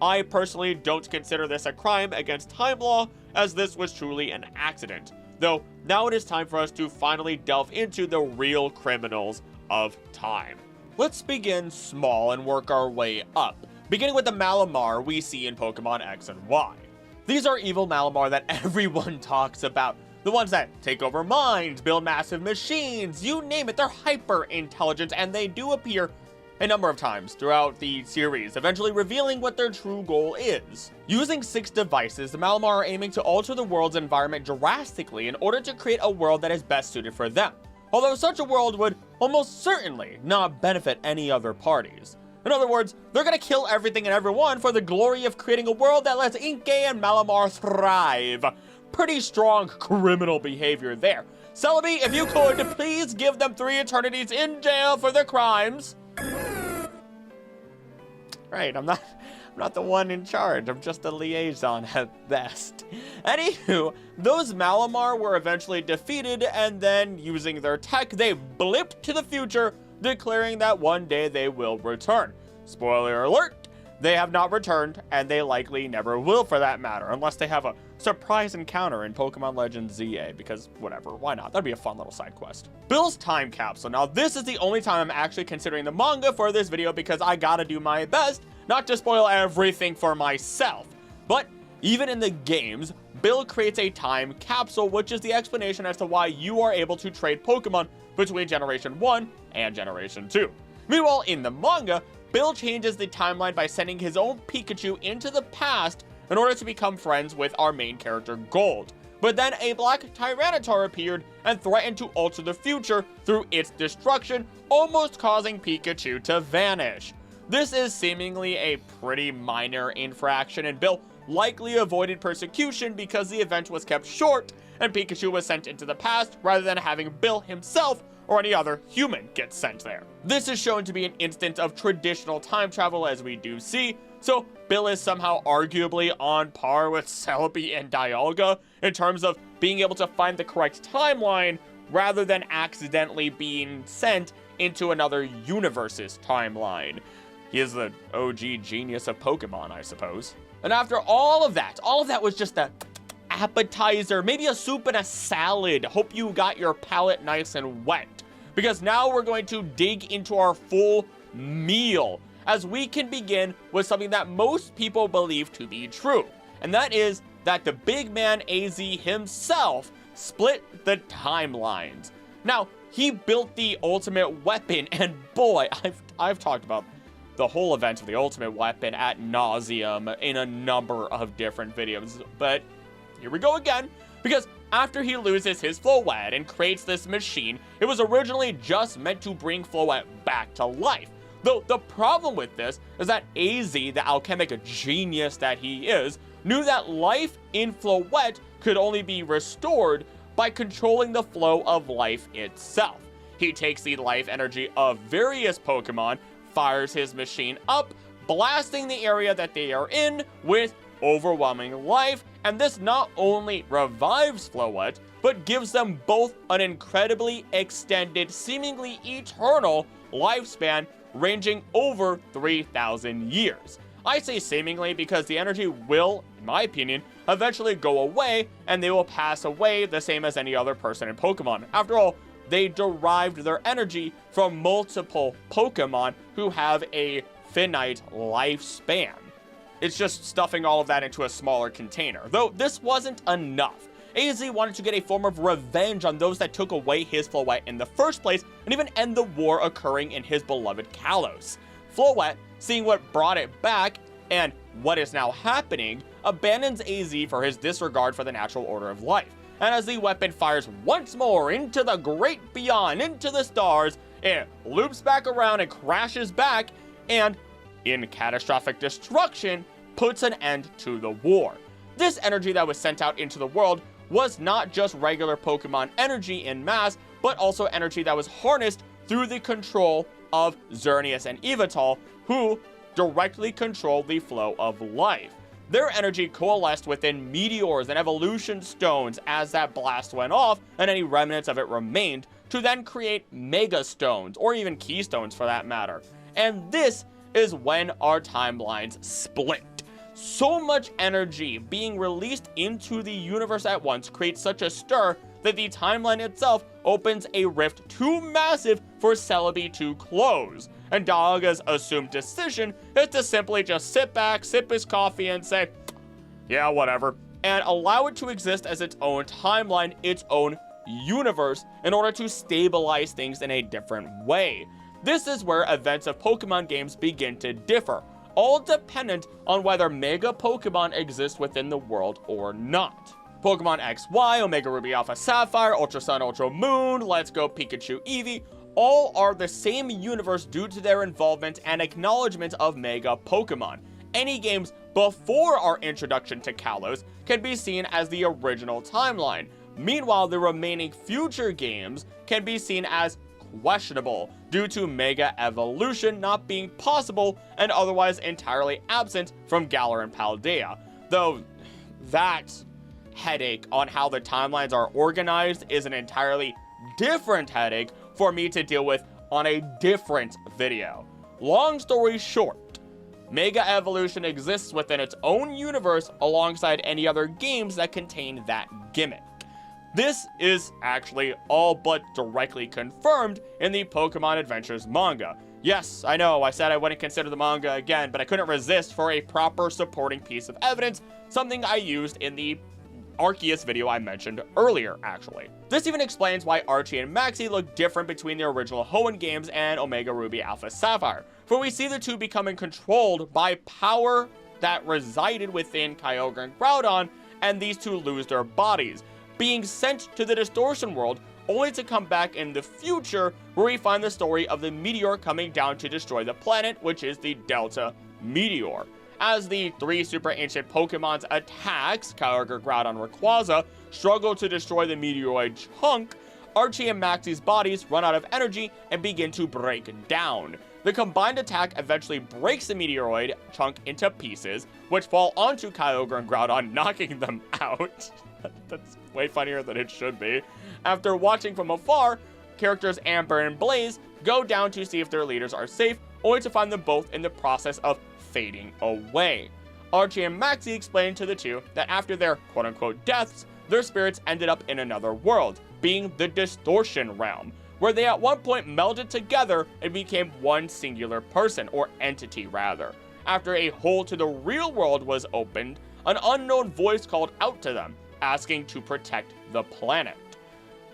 I personally don't consider this a crime against time law, as this was truly an accident. Though, now it is time for us to finally delve into the real criminals of time. Let's begin small and work our way up, beginning with the Malamar we see in Pokemon X and Y. These are evil Malamar that everyone talks about. The ones that take over minds, build massive machines, you name it, they're hyper intelligent, and they do appear a number of times throughout the series, eventually revealing what their true goal is. Using 6 devices, the Malamar are aiming to alter the world's environment drastically in order to create a world that is best suited for them, although such a world would almost certainly not benefit any other parties. In other words, they're gonna kill everything and everyone for the glory of creating a world that lets Inkay and Malamar thrive. Pretty strong criminal behavior there. Celebi, if you could, please give them 3 eternities in jail for their crimes. Right, I'm not the one in charge. I'm just a liaison at best. Anywho, those Malamar were eventually defeated, and then using their tech, they blipped to the future, declaring that one day they will return. Spoiler alert, they have not returned, and they likely never will for that matter, unless they have a surprise encounter in Pokemon Legends ZA, because whatever, why not? That'd be a fun little side quest. Bill's time capsule. Now, this is the only time I'm actually considering the manga for this video because I gotta do my best not to spoil everything for myself. But even in the games, Bill creates a time capsule, which is the explanation as to why you are able to trade Pokemon between Generation 1 and Generation 2. Meanwhile, in the manga, Bill changes the timeline by sending his own Pikachu into the past in order to become friends with our main character, Gold. But then a black Tyranitar appeared and threatened to alter the future through its destruction, almost causing Pikachu to vanish. This is seemingly a pretty minor infraction, and Bill likely avoided persecution because the event was kept short and Pikachu was sent into the past rather than having Bill himself or any other human get sent there. This is shown to be an instance of traditional time travel, as we do see, so Bill is somehow arguably on par with Celebi and Dialga in terms of being able to find the correct timeline rather than accidentally being sent into another universe's timeline. He is the OG genius of Pokemon, I suppose. And after all of that was just a appetizer, maybe a soup and a salad. Hope you got your palate nice and wet, because now we're going to dig into our full meal, as we can begin with something that most people believe to be true, and that is that the big man AZ himself split the timelines. Now, he built the ultimate weapon, and boy, I've talked about the whole event of the ultimate weapon ad nauseum in a number of different videos, but here we go again, because after he loses his Floette and creates this machine, it was originally just meant to bring Floette back to life. Though the problem with this is that AZ, the alchemic genius that he is, knew that life in Floette could only be restored by controlling the flow of life itself. He takes the life energy of various Pokemon, fires his machine up, blasting the area that they are in with overwhelming life, and this not only revives Floette, but gives them both an incredibly extended, seemingly eternal lifespan ranging over 3,000 years. I say seemingly because the energy will, in my opinion, eventually go away, and they will pass away the same as any other person in Pokemon. After all, they derived their energy from multiple Pokemon who have a finite lifespan. It's just stuffing all of that into a smaller container. Though this wasn't enough. AZ wanted to get a form of revenge on those that took away his Floette in the first place, and even end the war occurring in his beloved Kalos. Floette, seeing what brought it back and what is now happening, abandons AZ for his disregard for the natural order of life. And as the weapon fires once more into the great beyond, into the stars, it loops back around and crashes back, and in catastrophic destruction, puts an end to the war. This energy that was sent out into the world was not just regular Pokemon energy in mass, but also energy that was harnessed through the control of Xerneas and Yveltal, who directly control the flow of life. Their energy coalesced within meteors and evolution stones as that blast went off, and any remnants of it remained, to then create mega stones, or even keystones for that matter. And this is when our timelines split. So much energy being released into the universe at once creates such a stir that the timeline itself opens a rift too massive for Celebi to close. And Dialga's assumed decision is to simply just sit back, sip his coffee, and say, yeah, whatever, and allow it to exist as its own timeline, its own universe, in order to stabilize things in a different way. This is where events of Pokemon games begin to differ, all dependent on whether Mega Pokemon exist within the world or not. Pokemon XY, Omega Ruby Alpha Sapphire, Ultra Sun, Ultra Moon, Let's Go Pikachu Eevee, all are the same universe due to their involvement and acknowledgement of Mega Pokemon. Any games before our introduction to Kalos can be seen as the original timeline. Meanwhile, the remaining future games can be seen as questionable due to Mega Evolution not being possible and otherwise entirely absent from Galar and Paldea. Though that headache on how the timelines are organized is an entirely different headache for me to deal with on a different video. Long story short, Mega Evolution exists within its own universe alongside any other games that contain that gimmick. This is actually all but directly confirmed in the Pokemon Adventures manga. Yes, I know, I said I wouldn't consider the manga again, but I couldn't resist for a proper supporting piece of evidence, something I used in the Arceus video I mentioned earlier, actually. This even explains why Archie and Maxie look different between the original Hoenn games and Omega Ruby Alpha Sapphire, for we see the two becoming controlled by power that resided within Kyogre and Groudon, and these two lose their bodies, being sent to the Distortion World, only to come back in the future, where we find the story of the meteor coming down to destroy the planet, which is the Delta Meteor. As the three super ancient Pokemon's attacks, Kyogre, Groudon, Rayquaza, struggle to destroy the meteoroid chunk, Archie and Maxie's bodies run out of energy and begin to break down. The combined attack eventually breaks the meteoroid chunk into pieces, which fall onto Kyogre and Groudon, knocking them out. That's way funnier than it should be. After watching from afar, characters Amber and Blaze go down to see if their leaders are safe, only to find them both in the process of fading away. Archie and Maxie explain to the two that after their quote-unquote deaths, their spirits ended up in another world, being the Distortion Realm, where they at one point melded together and became one singular person, or entity rather. After a hole to the real world was opened, an unknown voice called out to them, asking to protect the planet.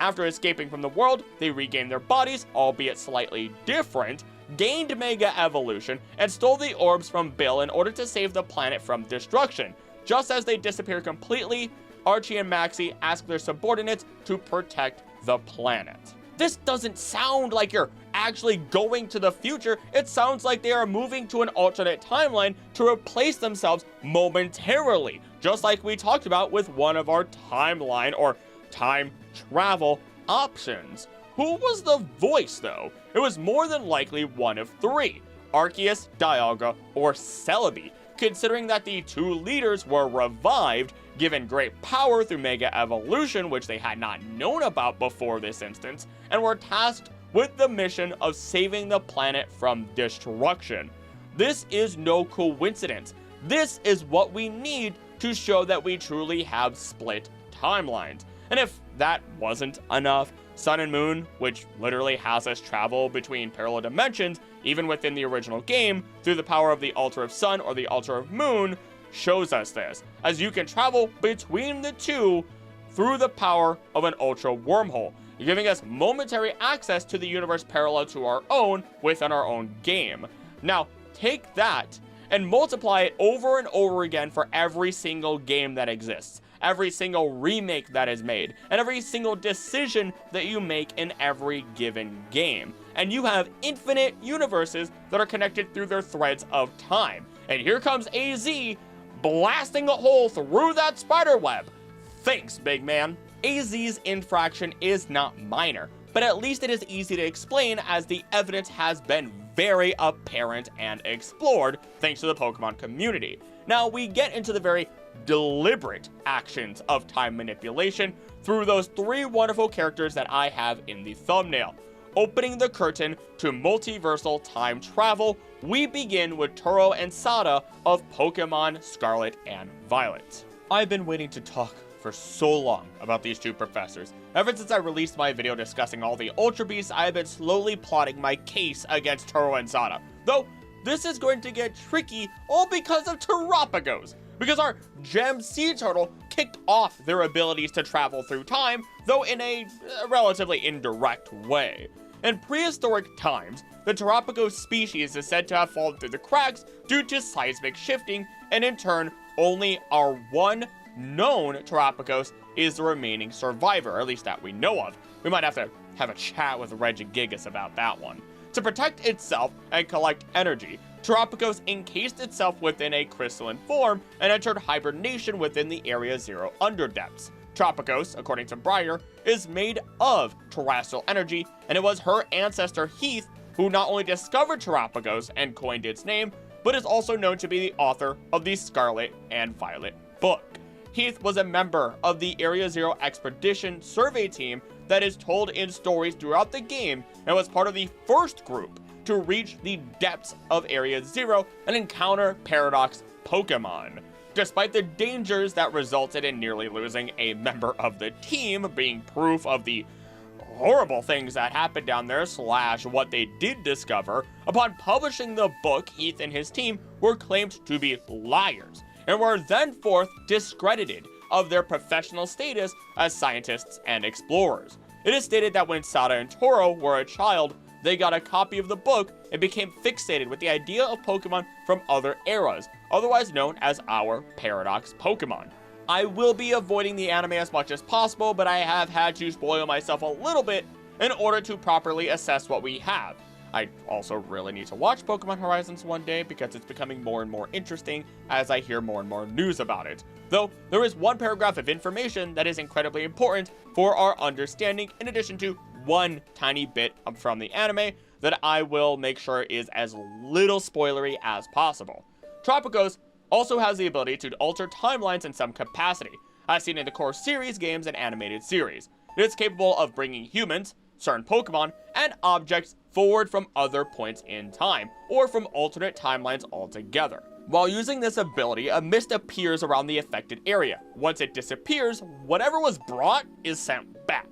After escaping from the world, they regained their bodies, albeit slightly different, gained Mega Evolution, and stole the orbs from Bill in order to save the planet from destruction. Just as they disappear completely, Archie and Maxie ask their subordinates to protect the planet. This doesn't sound like you're actually going to the future. It sounds like they are moving to an alternate timeline to replace themselves momentarily, just like we talked about with one of our timeline or time travel options. Who was the voice, though? It was more than likely one of three: Arceus, Dialga, or Celebi, considering that the two leaders were revived, given great power through Mega Evolution, which they had not known about before this instance, and were tasked with the mission of saving the planet from destruction. This is no coincidence. This is what we need to show that we truly have split timelines. And if that wasn't enough, Sun and Moon, which literally has us travel between parallel dimensions, even within the original game, through the power of the Altar of Sun or the Altar of Moon, shows us this, as you can travel between the two through the power of an Ultra Wormhole, giving us momentary access to the universe parallel to our own within our own game. Now, take that and multiply it over and over again for every single game that exists, every single remake that is made, and every single decision that you make in every given game. And you have infinite universes that are connected through their threads of time. And here comes AZ blasting a hole through that spider web. Thanks, big man. AZ's infraction is not minor, but at least it is easy to explain, as the evidence has been very apparent and explored thanks to the Pokemon community. Now, we get into the very deliberate actions of time manipulation through those three wonderful characters that I have in the thumbnail. Opening the curtain to multiversal time travel, we begin with Turo and Sada of Pokemon Scarlet and Violet. I've been waiting to talk for so long about these two professors. Ever since I released my video discussing all the Ultra Beasts, I have been slowly plotting my case against Turo and Sada. Though, this is going to get tricky, all because of terapagos. Because our Gem Sea Turtle kicked off their abilities to travel through time, though in a relatively indirect way. In prehistoric times, the terapagos species is said to have fallen through the cracks due to seismic shifting, and in turn, only our one known terapagos is the remaining survivor, or at least that we know of. We might have to have a chat with Regigigas about that one. To protect itself and collect energy, Terapagos encased itself within a crystalline form and entered hibernation within the Area Zero underdepths. Terapagos, according to Breyer, is made of terrestrial energy, and it was her ancestor Heath who not only discovered Terapagos and coined its name, but is also known to be the author of the Scarlet and Violet book. Heath was a member of the Area Zero Expedition survey team that is told in stories throughout the game, and was part of the first group to reach the depths of Area Zero and encounter Paradox Pokemon. Despite the dangers that resulted in nearly losing a member of the team, being proof of the horrible things that happened down there / what they did discover, upon publishing the book, Heath and his team were claimed to be liars, and were then forth discredited of their professional status as scientists and explorers. It is stated that when Sada and Turo were a child, they got a copy of the book and became fixated with the idea of Pokemon from other eras, otherwise known as our Paradox Pokemon. I will be avoiding the anime as much as possible, but I have had to spoil myself a little bit in order to properly assess what we have. I also really need to watch Pokemon Horizons one day because it's becoming more and more interesting as I hear more and more news about it. Though, there is one paragraph of information that is incredibly important for our understanding, in addition to one tiny bit from the anime that I will make sure is as little spoilery as possible. Terapagos also has the ability to alter timelines in some capacity, as seen in the core series games and animated series. It is capable of bringing humans, certain Pokemon, and objects forward from other points in time, or from alternate timelines altogether. While using this ability, a mist appears around the affected area. Once it disappears, whatever was brought is sent back.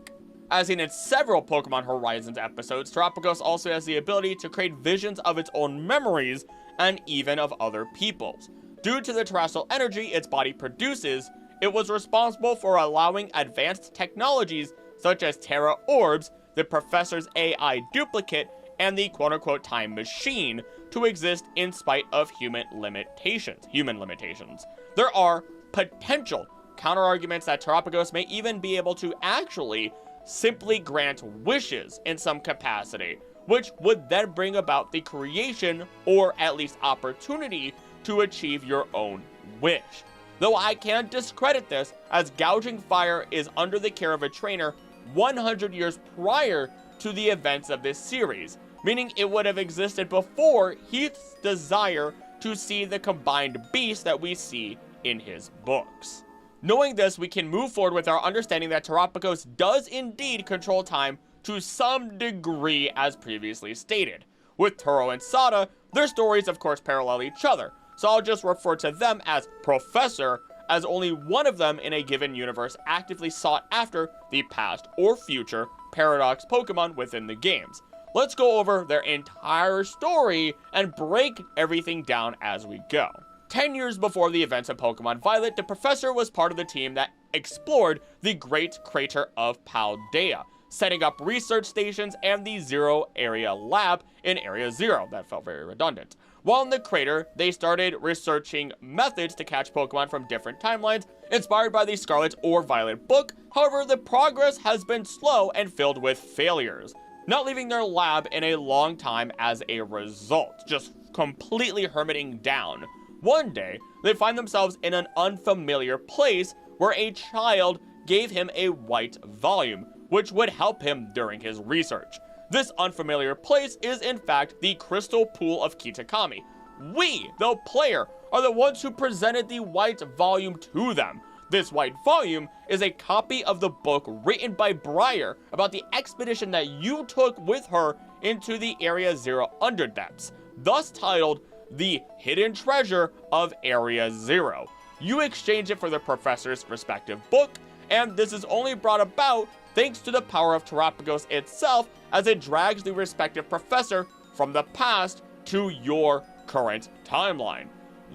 As seen in several Pokemon Horizons episodes, Terapagos also has the ability to create visions of its own memories, and even of other people's. Due to the terrestrial energy its body produces, it was responsible for allowing advanced technologies such as Terra Orbs, the Professor's AI duplicate, and the quote-unquote time machine to exist in spite of human limitations. There are potential counterarguments that Terapagos may even be able to actually simply grant wishes in some capacity, which would then bring about the creation, or at least opportunity, to achieve your own wish. Though I can't discredit this, as gouging fire is under the care of a trainer 100 years prior to the events of this series, meaning it would have existed before Heath's desire to see the combined beast that we see in his books. Knowing this, we can move forward with our understanding that Terapagos does indeed control time to some degree as previously stated. With Turo and Sada, their stories of course parallel each other, so I'll just refer to them as Professor, as only one of them in a given universe actively sought after the past or future Paradox Pokemon within the games. Let's go over their entire story and break everything down as we go. 10 years before the events of Pokemon Violet, the Professor was part of the team that explored the Great Crater of Paldea, setting up research stations and the Zero Area Lab in Area Zero. That felt very redundant. While in the crater, they started researching methods to catch Pokemon from different timelines, inspired by the Scarlet or Violet book. However, the progress has been slow and filled with failures, not leaving their lab in a long time as a result, just completely hermiting down. One day, they find themselves in an unfamiliar place where a child gave him a white volume, which would help him during his research. This unfamiliar place is in fact the Crystal Pool of Kitakami. We, the player, are the ones who presented the white volume to them. This white volume is a copy of the book written by Briar about the expedition that you took with her into the Area Zero Underdepths, thus titled The Hidden Treasure of Area Zero. You exchange it for the Professor's respective book, and this is only brought about thanks to the power of Terapagos itself, as it drags the respective Professor from the past to your current timeline.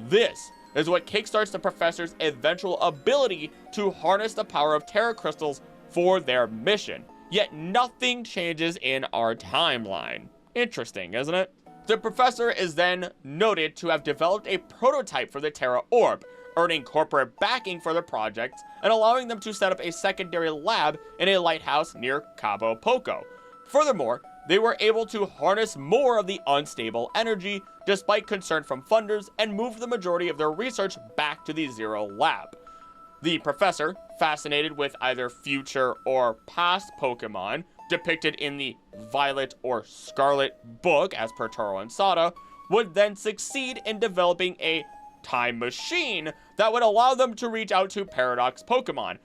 This is what kickstarts the Professor's eventual ability to harness the power of Terra Crystals for their mission. Yet nothing changes in our timeline. Interesting, isn't it? The Professor is then noted to have developed a prototype for the Terra Orb, earning corporate backing for the project and allowing them to set up a secondary lab in a lighthouse near Cabo Poco. Furthermore, they were able to harness more of the unstable energy despite concern from funders and move the majority of their research back to the Zero Lab. The Professor, fascinated with either future or past Pokemon depicted in the Violet or Scarlet book as per Turo and Sada, would then succeed in developing a time machine that would allow them to reach out to Paradox Pokemon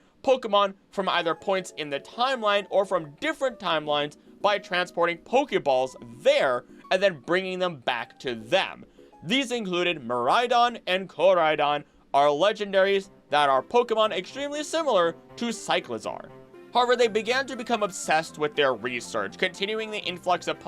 from either points in the timeline or from different timelines by transporting Pokeballs there and then bringing them back to them. These included Miraidon and Koraidon, are legendaries that are Pokemon extremely similar to Cyclizar. However, they began to become obsessed with their research, continuing the influx of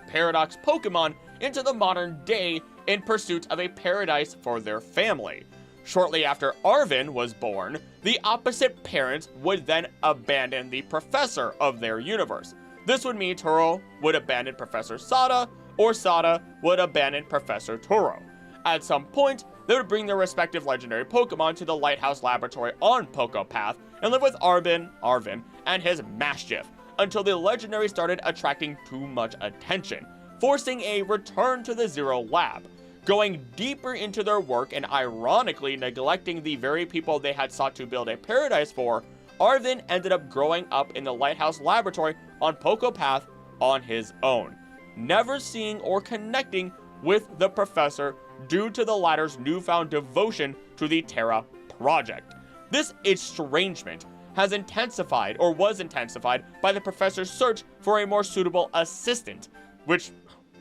Paradox Pokemon into the modern day in pursuit of a paradise for their family. Shortly after Arven was born, the opposite parents would then abandon the professor of their universe. This would mean Turo would abandon Professor Sada, or Sada would abandon Professor Turo. At some point, they would bring their respective legendary Pokemon to the Lighthouse Laboratory on Poco Path and live with Arvin, and his Maschiff, until the legendary started attracting too much attention, forcing a return to the Zero Lab. Going deeper into their work and ironically neglecting the very people they had sought to build a paradise for, Arvin ended up growing up in the Lighthouse Laboratory on Poco Path on his own, never seeing or connecting with the professor due to the latter's newfound devotion to the Terra project. This estrangement was intensified by the professor's search for a more suitable assistant, which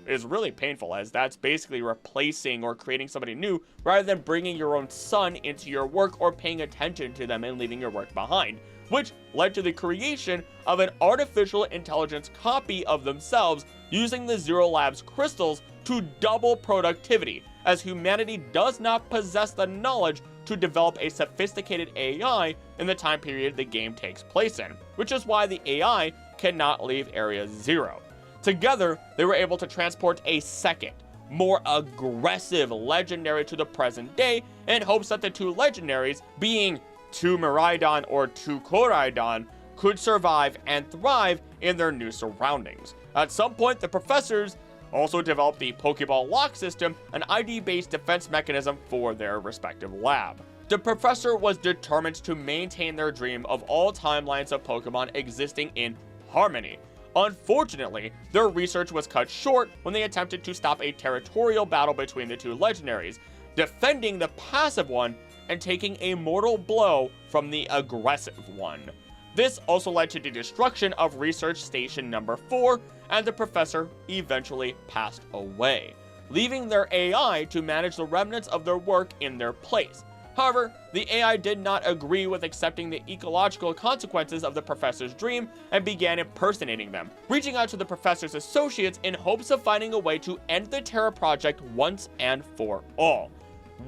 is really painful, as that's basically replacing or creating somebody new rather than bringing your own son into your work or paying attention to them and leaving your work behind, which led to the creation of an artificial intelligence copy of themselves using the Zero Lab's crystals to double productivity, as humanity does not possess the knowledge to develop a sophisticated AI in the time period the game takes place in, which is why the AI cannot leave Area 0. Together, they were able to transport a second, more aggressive legendary to the present day in hopes that the two legendaries, being two Miraidon or two Koraidon, could survive and thrive in their new surroundings. At some point, the professors also developed the Pokeball Lock system, an ID-based defense mechanism for their respective lab. The professor was determined to maintain their dream of all timelines of Pokemon existing in harmony. Unfortunately, their research was cut short when they attempted to stop a territorial battle between the two legendaries, defending the passive one and taking a mortal blow from the aggressive one. This also led to the destruction of Research Station number 4, and the professor eventually passed away, leaving their AI to manage the remnants of their work in their place. However, the AI did not agree with accepting the ecological consequences of the professor's dream and began impersonating them, reaching out to the professor's associates in hopes of finding a way to end the Terra project once and for all.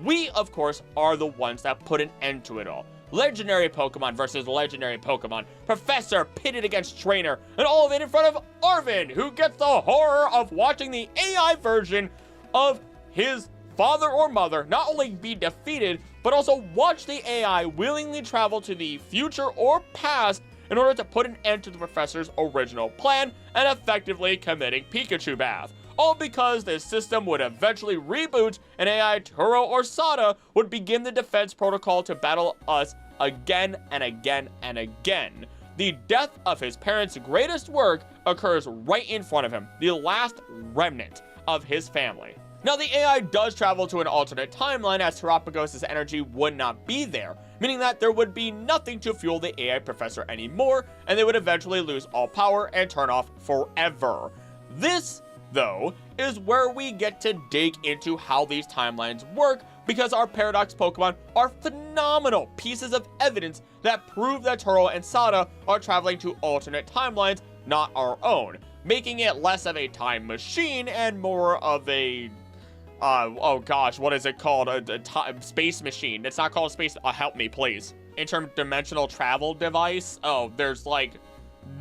We, of course, are the ones that put an end to it all. Legendary Pokemon versus legendary Pokemon, Professor pitted against Trainer, and all of it in front of Arvin, who gets the horror of watching the AI version of his father or mother not only be defeated, but also watch the AI willingly travel to the future or past in order to put an end to the professor's original plan and effectively committing Pikachu bath. All because this system would eventually reboot and AI Turo or Sada would begin the defense protocol to battle us again and again and again. The death of his parents' greatest work occurs right in front of him, the last remnant of his family. Now, the AI does travel to an alternate timeline, as terapagos' energy would not be there, meaning that there would be nothing to fuel the AI professor anymore, and they would eventually lose all power and turn off forever. This, though, is where we get to dig into how these timelines work, because our Paradox Pokemon are phenomenal pieces of evidence that prove that Turo and Sada are traveling to alternate timelines, not our own, making it less of a time machine and more of a oh gosh, what is it called? A space machine. It's not called a space. Help me, please. Interdimensional travel device. Oh, there's like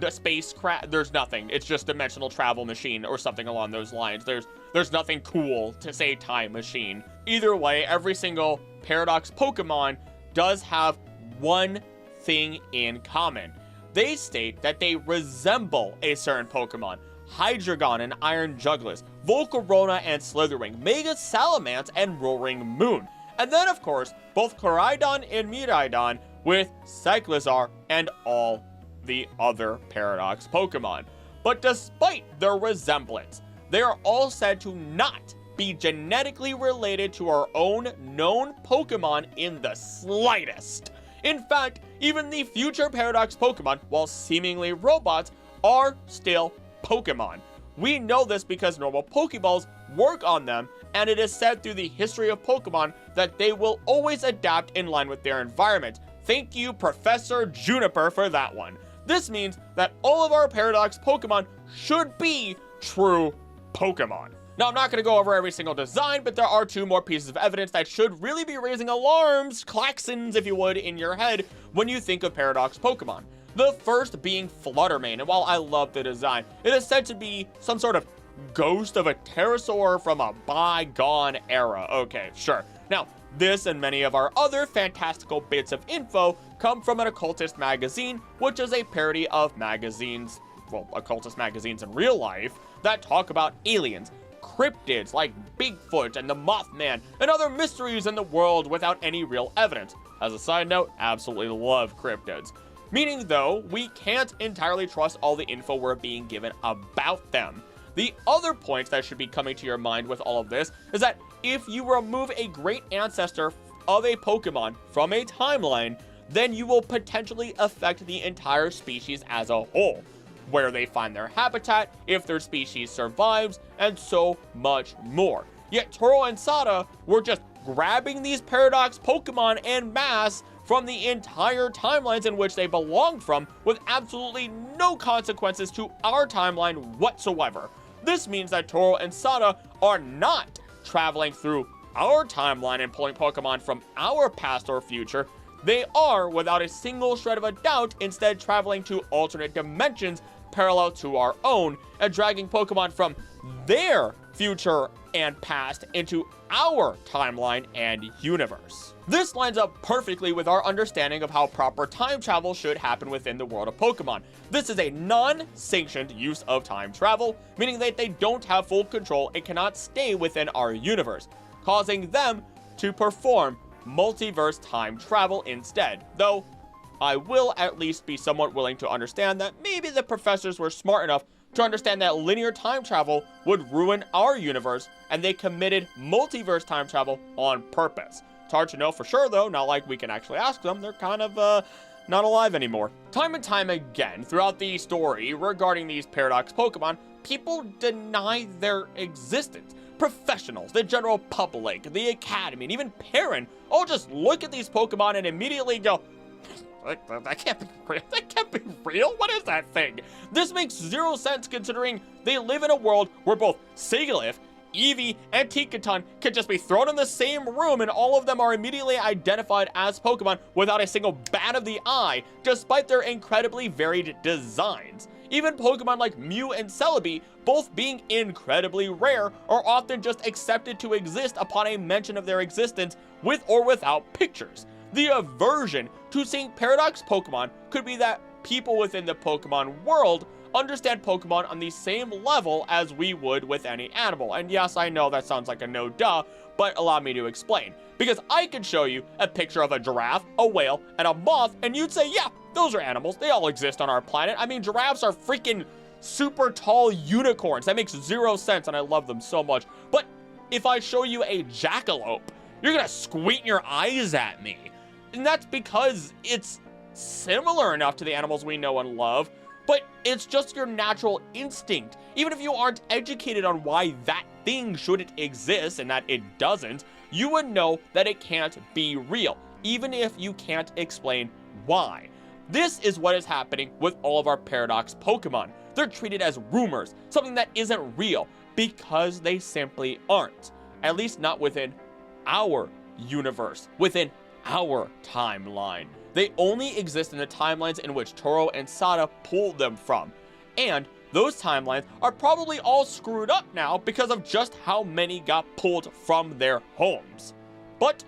the spacecraft. There's nothing. It's just dimensional travel machine or something along those lines. There's nothing cool to say time machine. Either way, every single Paradox Pokemon does have one thing in common. They state that they resemble a certain Pokemon. Hydreigon and Iron Jugulis, Volcarona and Slitherwing, Mega Salamence and Roaring Moon. And then, of course, both Koraidon and Miraidon with Cyclizar and all the other Paradox Pokemon. But despite their resemblance, they are all said to not be genetically related to our own known Pokemon in the slightest. In fact, even the future Paradox Pokemon, while seemingly robots, are still Pokemon. We know this because normal Pokeballs work on them, and it is said through the history of Pokemon that they will always adapt in line with their environment. Thank you, Professor Juniper, for that one. This means that all of our Paradox Pokemon should be true Pokemon. Now, I'm not going to go over every single design, but there are 2 more pieces of evidence that should really be raising alarms, klaxons, if you would, in your head when you think of Paradox Pokemon. The first being Fluttermane, and while I love the design, it is said to be some sort of ghost of a pterosaur from a bygone era. Okay, sure. Now, this and many of our other fantastical bits of info come from an occultist magazine, which is a parody of magazines, well, occultist magazines in real life, that talk about aliens, cryptids like Bigfoot and the Mothman, and other mysteries in the world without any real evidence. As a side note, absolutely love cryptids. Meaning, though, we can't entirely trust all the info we're being given about them. The other points that should be coming to your mind with all of this is that if you remove a great ancestor of a Pokemon from a timeline, then you will potentially affect the entire species as a whole, where they find their habitat, if their species survives, and so much more. Yet Turo and Sada were just grabbing these Paradox Pokemon en masse from the entire timelines in which they belonged from, with absolutely no consequences to our timeline whatsoever. This means that Turo and Sada are not traveling through our timeline and pulling Pokemon from our past or future. They are, without a single shred of a doubt, instead traveling to alternate dimensions parallel to our own and dragging Pokemon from their future and past into our timeline and universe. This lines up perfectly with our understanding of how proper time travel should happen within the world of Pokemon. This is a non-sanctioned use of time travel, meaning that they don't have full control and cannot stay within our universe, causing them to perform multiverse time travel instead. Though, I will at least be somewhat willing to understand that maybe the professors were smart enough to understand that linear time travel would ruin our universe, and they committed multiverse time travel on purpose. It's hard to know for sure, though, not like we can actually ask them. They're kind of, not alive anymore. Time and time again throughout the story regarding these Paradox Pokemon, people deny their existence. Professionals, the general public, the academy, and even Perrin all just look at these Pokemon and immediately go, that can't be real. That can't be real. What is that thing? This makes zero sense considering they live in a world where both Sigilyph, Eevee, and Tinkaton can just be thrown in the same room and all of them are immediately identified as Pokemon without a single bat of the eye, despite their incredibly varied designs. Even Pokemon like Mew and Celebi, both being incredibly rare, are often just accepted to exist upon a mention of their existence with or without pictures. The aversion to seeing Paradox Pokemon could be that people within the Pokemon world understand Pokemon on the same level as we would with any animal. And yes, I know that sounds like a no-duh, but allow me to explain. Because I could show you a picture of a giraffe, a whale, and a moth, and you'd say, yeah, those are animals. They all exist on our planet. I mean, giraffes are freaking super tall unicorns. That makes zero sense, and I love them so much. But if I show you a jackalope, you're gonna squint your eyes at me. And that's because it's similar enough to the animals we know and love, but it's just your natural instinct. Even if you aren't educated on why that thing shouldn't exist and that it doesn't, you would know that it can't be real, even if you can't explain why. This is what is happening with all of our Paradox Pokemon. They're treated as rumors, something that isn't real, because they simply aren't. At least not within our universe, within our timeline. They only exist in the timelines in which Turo and Sada pulled them from. And those timelines are probably all screwed up now because of just how many got pulled from their homes. But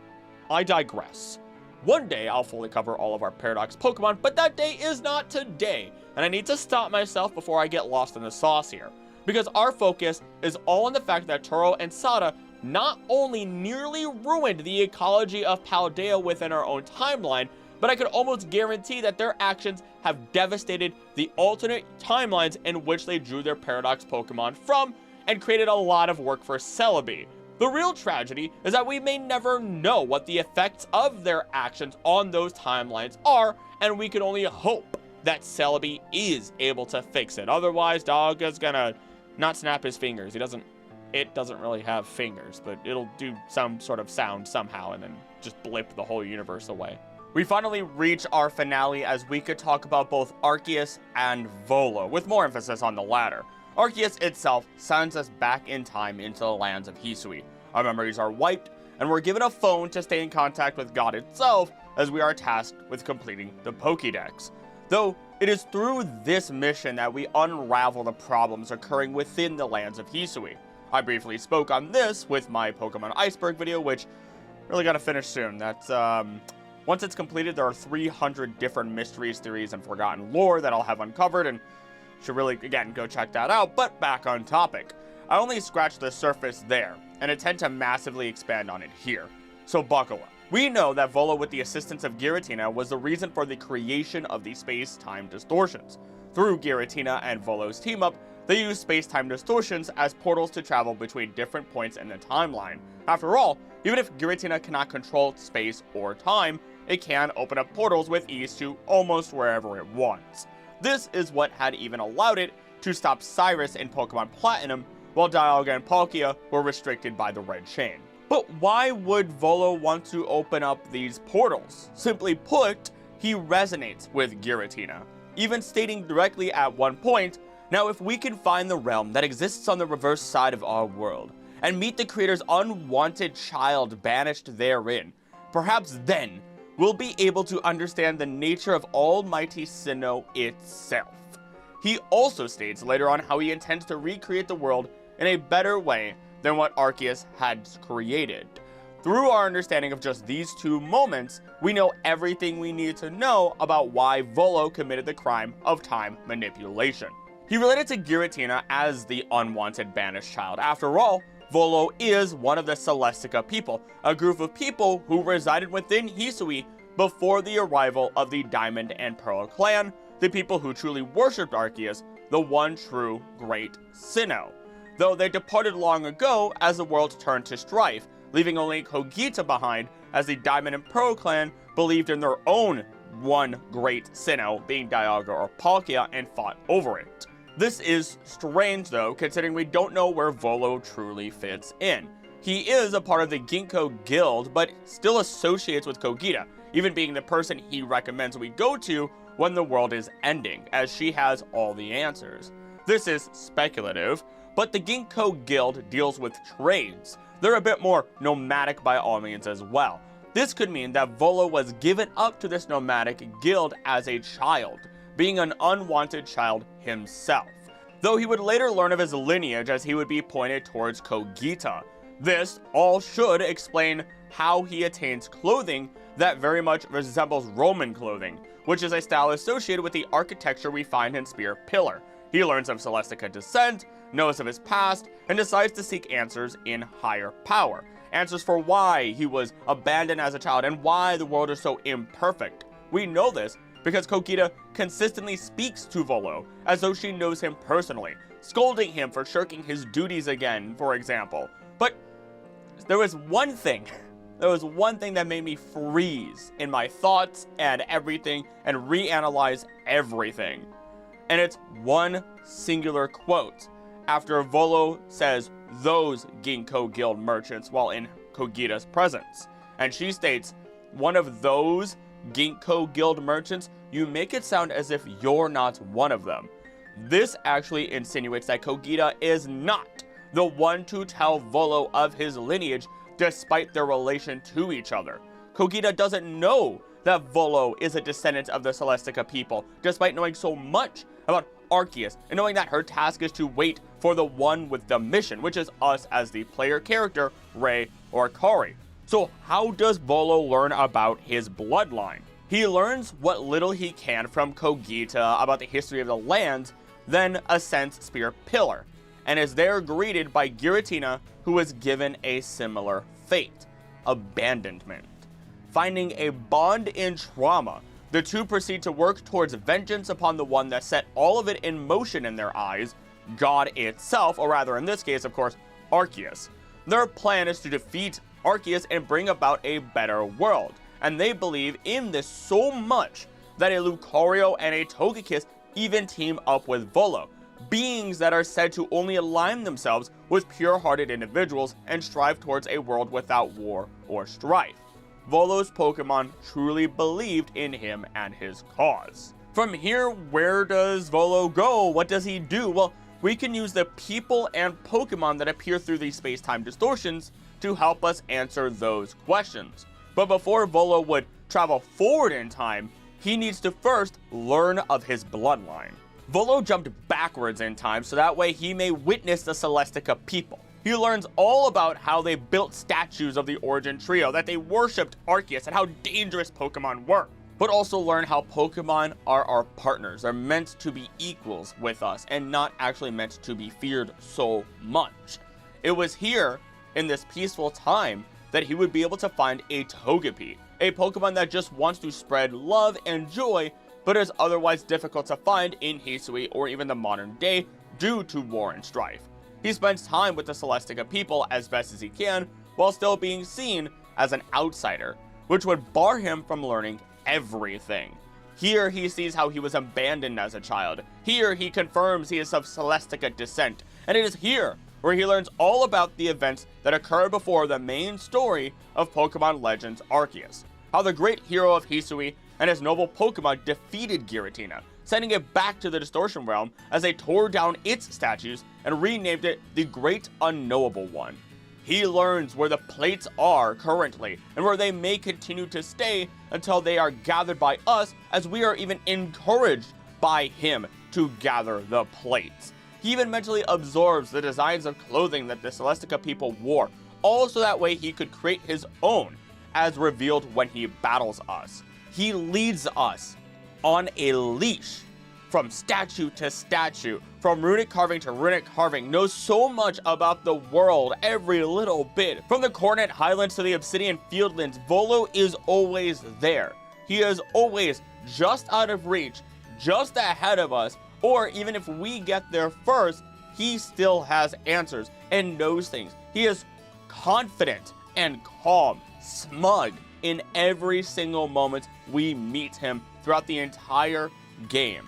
I digress. One day I'll fully cover all of our Paradox Pokemon, but that day is not today. And I need to stop myself before I get lost in the sauce here. Because our focus is all on the fact that Turo and Sada not only nearly ruined the ecology of Paldea within our own timeline, but I could almost guarantee that their actions have devastated the alternate timelines in which they drew their Paradox Pokemon from and created a lot of work for Celebi. The real tragedy is that we may never know what the effects of their actions on those timelines are, and we can only hope that Celebi is able to fix it. Otherwise, dog is gonna not snap his fingers. It doesn't really have fingers, but it'll do some sort of sound somehow and then just blip the whole universe away. We finally reach our finale as we could talk about both Arceus and Volo, with more emphasis on the latter. Arceus itself sends us back in time into the lands of Hisui. Our memories are wiped, and we're given a phone to stay in contact with God itself as we are tasked with completing the Pokédex. Though it is through this mission that we unravel the problems occurring within the lands of Hisui. I briefly spoke on this with my Pokemon Iceberg video, which really gotta finish soon. That's, once it's completed, there are 300 different mysteries, theories, and forgotten lore that I'll have uncovered, and should really, again, go check that out. But back on topic. I only scratched the surface there, and intend to massively expand on it here. So buckle up. We know that Volo, with the assistance of Giratina, was the reason for the creation of the space-time distortions. Through Giratina and Volo's team-up, they use space-time distortions as portals to travel between different points in the timeline. After all, even if Giratina cannot control space or time, it can open up portals with ease to almost wherever it wants. This is what had even allowed it to stop Cyrus in Pokemon Platinum, while Dialga and Palkia were restricted by the red chain. But why would Volo want to open up these portals? Simply put, he resonates with Giratina, even stating directly at one point, "Now if we can find the realm that exists on the reverse side of our world, and meet the creator's unwanted child banished therein, perhaps then we'll be able to understand the nature of almighty Sinnoh itself." He also states later on how he intends to recreate the world in a better way than what Arceus had created. Through our understanding of just these two moments, we know everything we need to know about why Volo committed the crime of time manipulation. He related to Giratina as the unwanted banished child. After all, Volo is one of the Celestica people, a group of people who resided within Hisui before the arrival of the Diamond and Pearl clan, the people who truly worshipped Arceus, the one true great Sinnoh. Though they departed long ago as the world turned to strife, leaving only Kogita behind, as the Diamond and Pearl clan believed in their own one great Sinnoh, being Dialga or Palkia, and fought over it. This is strange though, considering we don't know where Volo truly fits in. He is a part of the Ginkgo Guild, but still associates with Kogita, even being the person he recommends we go to when the world is ending, as she has all the answers. This is speculative, but the Ginkgo Guild deals with trades. They're a bit more nomadic by all means as well. This could mean that Volo was given up to this nomadic guild as a child, being an unwanted child himself. Though he would later learn of his lineage as he would be pointed towards Kogita. This all should explain how he attains clothing that very much resembles Roman clothing, which is a style associated with the architecture we find in Spear Pillar. He learns of Celestica descent, knows of his past, and decides to seek answers in higher power. Answers for why he was abandoned as a child and why the world is so imperfect. We know this because Kogita consistently speaks to Volo as though she knows him personally, scolding him for shirking his duties again, for example. But there was one thing that made me freeze in my thoughts and everything and reanalyze everything. And it's one singular quote after Volo says those Ginkgo Guild merchants while in Kogita's presence. And she states, "One of those Ginkgo Guild merchants, you make it sound as if you're not one of them." This actually insinuates that Kogita is not the one to tell Volo of his lineage despite their relation to each other. Kogita doesn't know that Volo is a descendant of the Celestica people, despite knowing so much about Arceus and knowing that her task is to wait for the one with the mission, which is us as the player character, Ray or Kari. So how does Volo learn about his bloodline? He learns what little he can from Kogita about the history of the lands, then ascends Spear Pillar, and is there greeted by Giratina, who is given a similar fate: abandonment. Finding a bond in trauma, the two proceed to work towards vengeance upon the one that set all of it in motion in their eyes, God itself, or rather in this case, of course, Arceus. Their plan is to defeat Arceus and bring about a better world, and they believe in this so much that a Lucario and a Togekiss even team up with Volo, beings that are said to only align themselves with pure-hearted individuals and strive towards a world without war or strife. Volo's Pokemon truly believed in him and his cause. From here, where does Volo go? What does he do? Well, we can use the people and Pokemon that appear through these space-time distortions to help us answer those questions. But before Volo would travel forward in time, he needs to first learn of his bloodline. Volo jumped backwards in time so that way he may witness the Celestica people. He learns all about how they built statues of the Origin Trio, that they worshipped Arceus, and how dangerous Pokemon were. But also learn how Pokemon are our partners. They're meant to be equals with us and not actually meant to be feared so much. It was here, in this peaceful time, that he would be able to find a Togepi, a Pokemon that just wants to spread love and joy, but is otherwise difficult to find in Hisui or even the modern day due to war and strife. He spends time with the Celestica people as best as he can, while still being seen as an outsider, which would bar him from learning everything. Here he sees how he was abandoned as a child. Here he confirms he is of Celestica descent, and it is here where he learns all about the events that occurred before the main story of Pokemon Legends Arceus. How the great hero of Hisui and his noble Pokemon defeated Giratina, sending it back to the Distortion Realm as they tore down its statues and renamed it the Great Unknowable One. He learns where the plates are currently and where they may continue to stay until they are gathered by us, as we are even encouraged by him to gather the plates. He even mentally absorbs the designs of clothing that the Celestica people wore, all so that way he could create his own, as revealed when he battles us. He leads us on a leash, from statue to statue, from runic carving to runic carving, knows so much about the world, every little bit. From the Coronet Highlands to the Obsidian Fieldlands, Volo is always there. He is always just out of reach, just ahead of us, or even if we get there first, he still has answers and knows things. He is confident and calm, smug in every single moment we meet him throughout the entire game.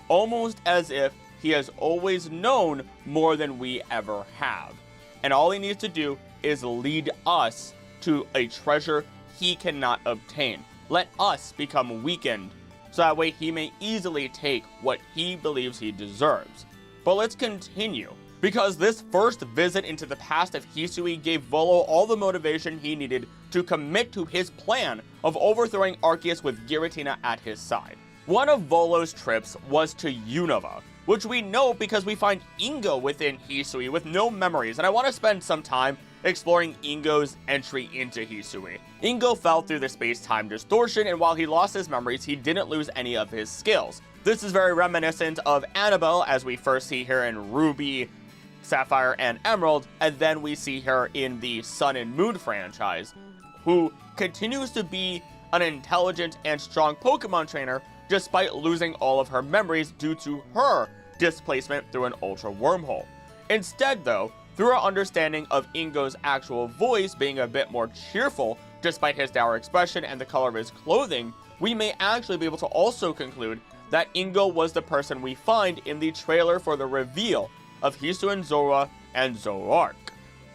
Almost as if he has always known more than we ever have. And all he needs to do is lead us to a treasure he cannot obtain. Let us become weakened, so that way he may easily take what he believes he deserves. But let's continue, because this first visit into the past of Hisui gave Volo all the motivation he needed to commit to his plan of overthrowing Arceus with Giratina at his side. One of Volo's trips was to Unova, which we know because we find Ingo within Hisui with no memories, and I want to spend some time exploring Ingo's entry into Hisui. Ingo fell through the space-time distortion, and while he lost his memories, he didn't lose any of his skills. This is very reminiscent of Annabelle, as we first see her in Ruby, Sapphire, and Emerald, and then we see her in the Sun and Moon franchise, who continues to be an intelligent and strong Pokemon trainer despite losing all of her memories due to her displacement through an ultra wormhole. Instead, though, through our understanding of Ingo's actual voice being a bit more cheerful despite his dour expression and the color of his clothing, we may actually be able to also conclude that Ingo was the person we find in the trailer for the reveal of Hisui Zora and Zoroark.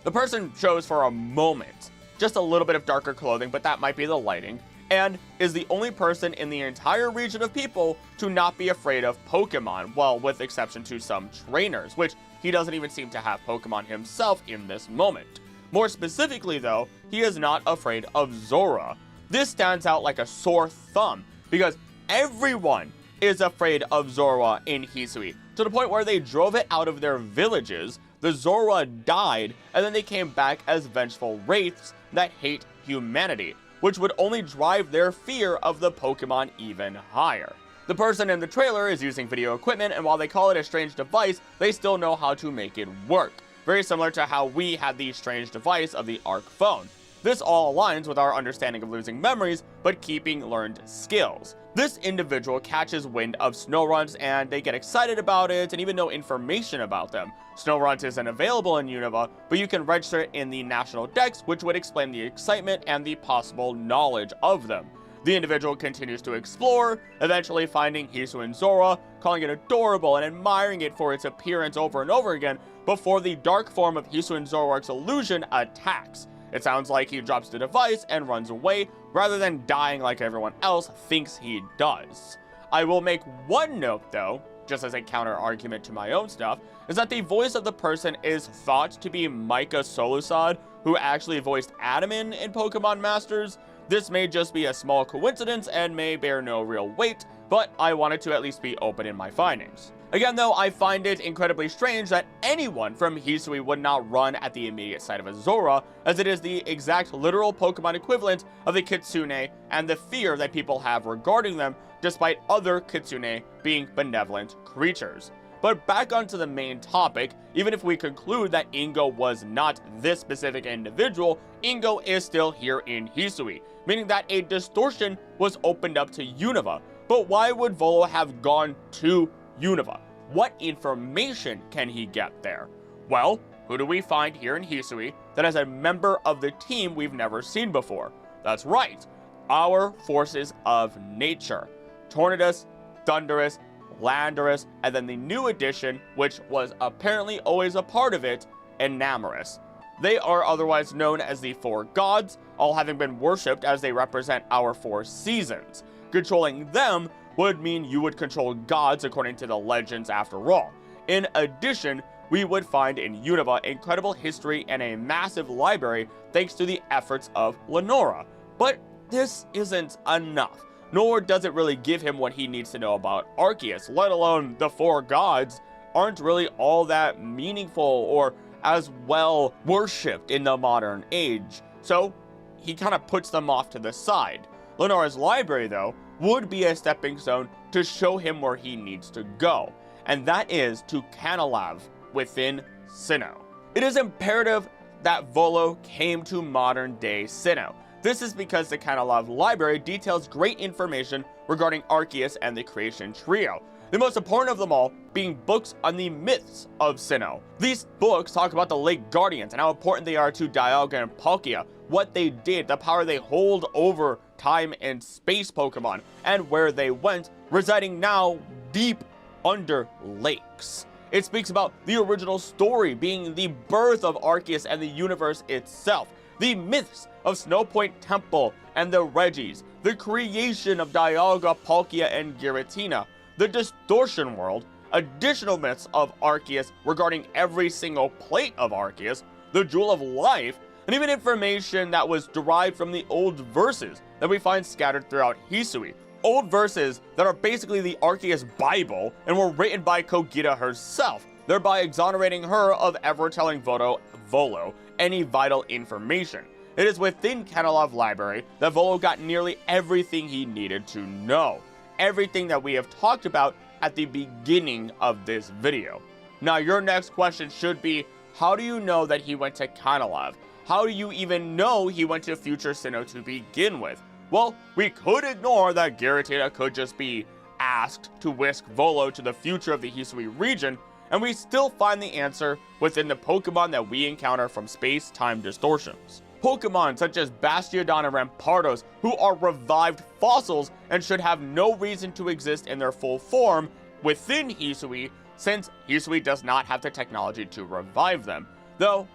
The person shows for a moment, just a little bit of darker clothing, but that might be the lighting, and is the only person in the entire region of people to not be afraid of Pokemon, well, with exception to some trainers, which he doesn't even seem to have Pokemon himself in this moment. More specifically, though, he is not afraid of Zora. This stands out like a sore thumb, because everyone is afraid of Zora in Hisui, to the point where they drove it out of their villages, the Zora died, and then they came back as vengeful wraiths that hate humanity, which would only drive their fear of the Pokemon even higher. The person in the trailer is using video equipment, and while they call it a strange device, they still know how to make it work. Very similar to how we had the strange device of the Arc phone. This all aligns with our understanding of losing memories, but keeping learned skills. This individual catches wind of Snorunt, and they get excited about it and even know information about them. Snorunt isn't available in Unova, but you can register it in the National Dex, which would explain the excitement and the possible knowledge of them. The individual continues to explore, eventually finding Hisui and Zora, calling it adorable and admiring it for its appearance over and over again, before the dark form of Hisui and Zoroark's illusion attacks. It sounds like he drops the device and runs away, rather than dying like everyone else thinks he does. I will make one note, though. just as a counter argument to my own stuff, is that the voice of the person is thought to be Micah Solusad, who actually voiced Adaman in Pokemon Masters. This may just be a small coincidence and may bear no real weight, but I wanted to at least be open in my findings. Again though, I find it incredibly strange that anyone from Hisui would not run at the immediate sight of a Zora, as it is the exact literal Pokemon equivalent of the Kitsune and the fear that people have regarding them, despite other Kitsune being benevolent creatures. But back onto the main topic, even if we conclude that Ingo was not this specific individual, Ingo is still here in Hisui, meaning that a distortion was opened up to Unova. But why would Volo have gone to Unova? What information can he get there? Well, who do we find here in Hisui that is a member of the team we've never seen before? That's right, our forces of nature. Tornadus, Thundurus, Landorus, and then the new addition, which was apparently always a part of it, Enamorus. They are otherwise known as the Four Gods, all having been worshipped as they represent our four seasons. Controlling them would mean you would control gods according to the legends after all. In addition, we would find in Unova incredible history and a massive library thanks to the efforts of Lenora. But this isn't enough, nor does it really give him what he needs to know about Arceus, let alone the four gods aren't really all that meaningful or as well worshipped in the modern age. So he kind of puts them off to the side. Lenora's library, though, would be a stepping stone to show him where he needs to go, and that is to Canalav within Sinnoh. It is imperative that Volo came to modern-day Sinnoh. This is because the Canalav library details great information regarding Arceus and the Creation Trio, the most important of them all being books on the myths of Sinnoh. These books talk about the Lake Guardians and how important they are to Dialga and Palkia, what they did, the power they hold over time and space Pokemon, and where they went, residing now deep under lakes. It speaks about the original story being the birth of Arceus and the universe itself, the myths of Snow Point Temple and the Regis, the creation of Dialga, Palkia, and Giratina, the Distortion World, additional myths of Arceus regarding every single plate of Arceus, the Jewel of Life, and even information that was derived from the old verses that we find scattered throughout Hisui. Old verses that are basically the Arceus Bible and were written by Kogita herself, thereby exonerating her of ever telling Volo any vital information. It is within Canalav Library that Volo got nearly everything he needed to know. Everything that we have talked about at the beginning of this video. Now your next question should be, how do you know that he went to Canalav? How do you even know he went to future Sinnoh to begin with? Well, we could ignore that Giratina could just be asked to whisk Volo to the future of the Hisui region, and we still find the answer within the Pokemon that we encounter from space-time distortions. Pokemon such as Bastiodon and Rampardos, who are revived fossils and should have no reason to exist in their full form within Hisui, since Hisui does not have the technology to revive them. Though,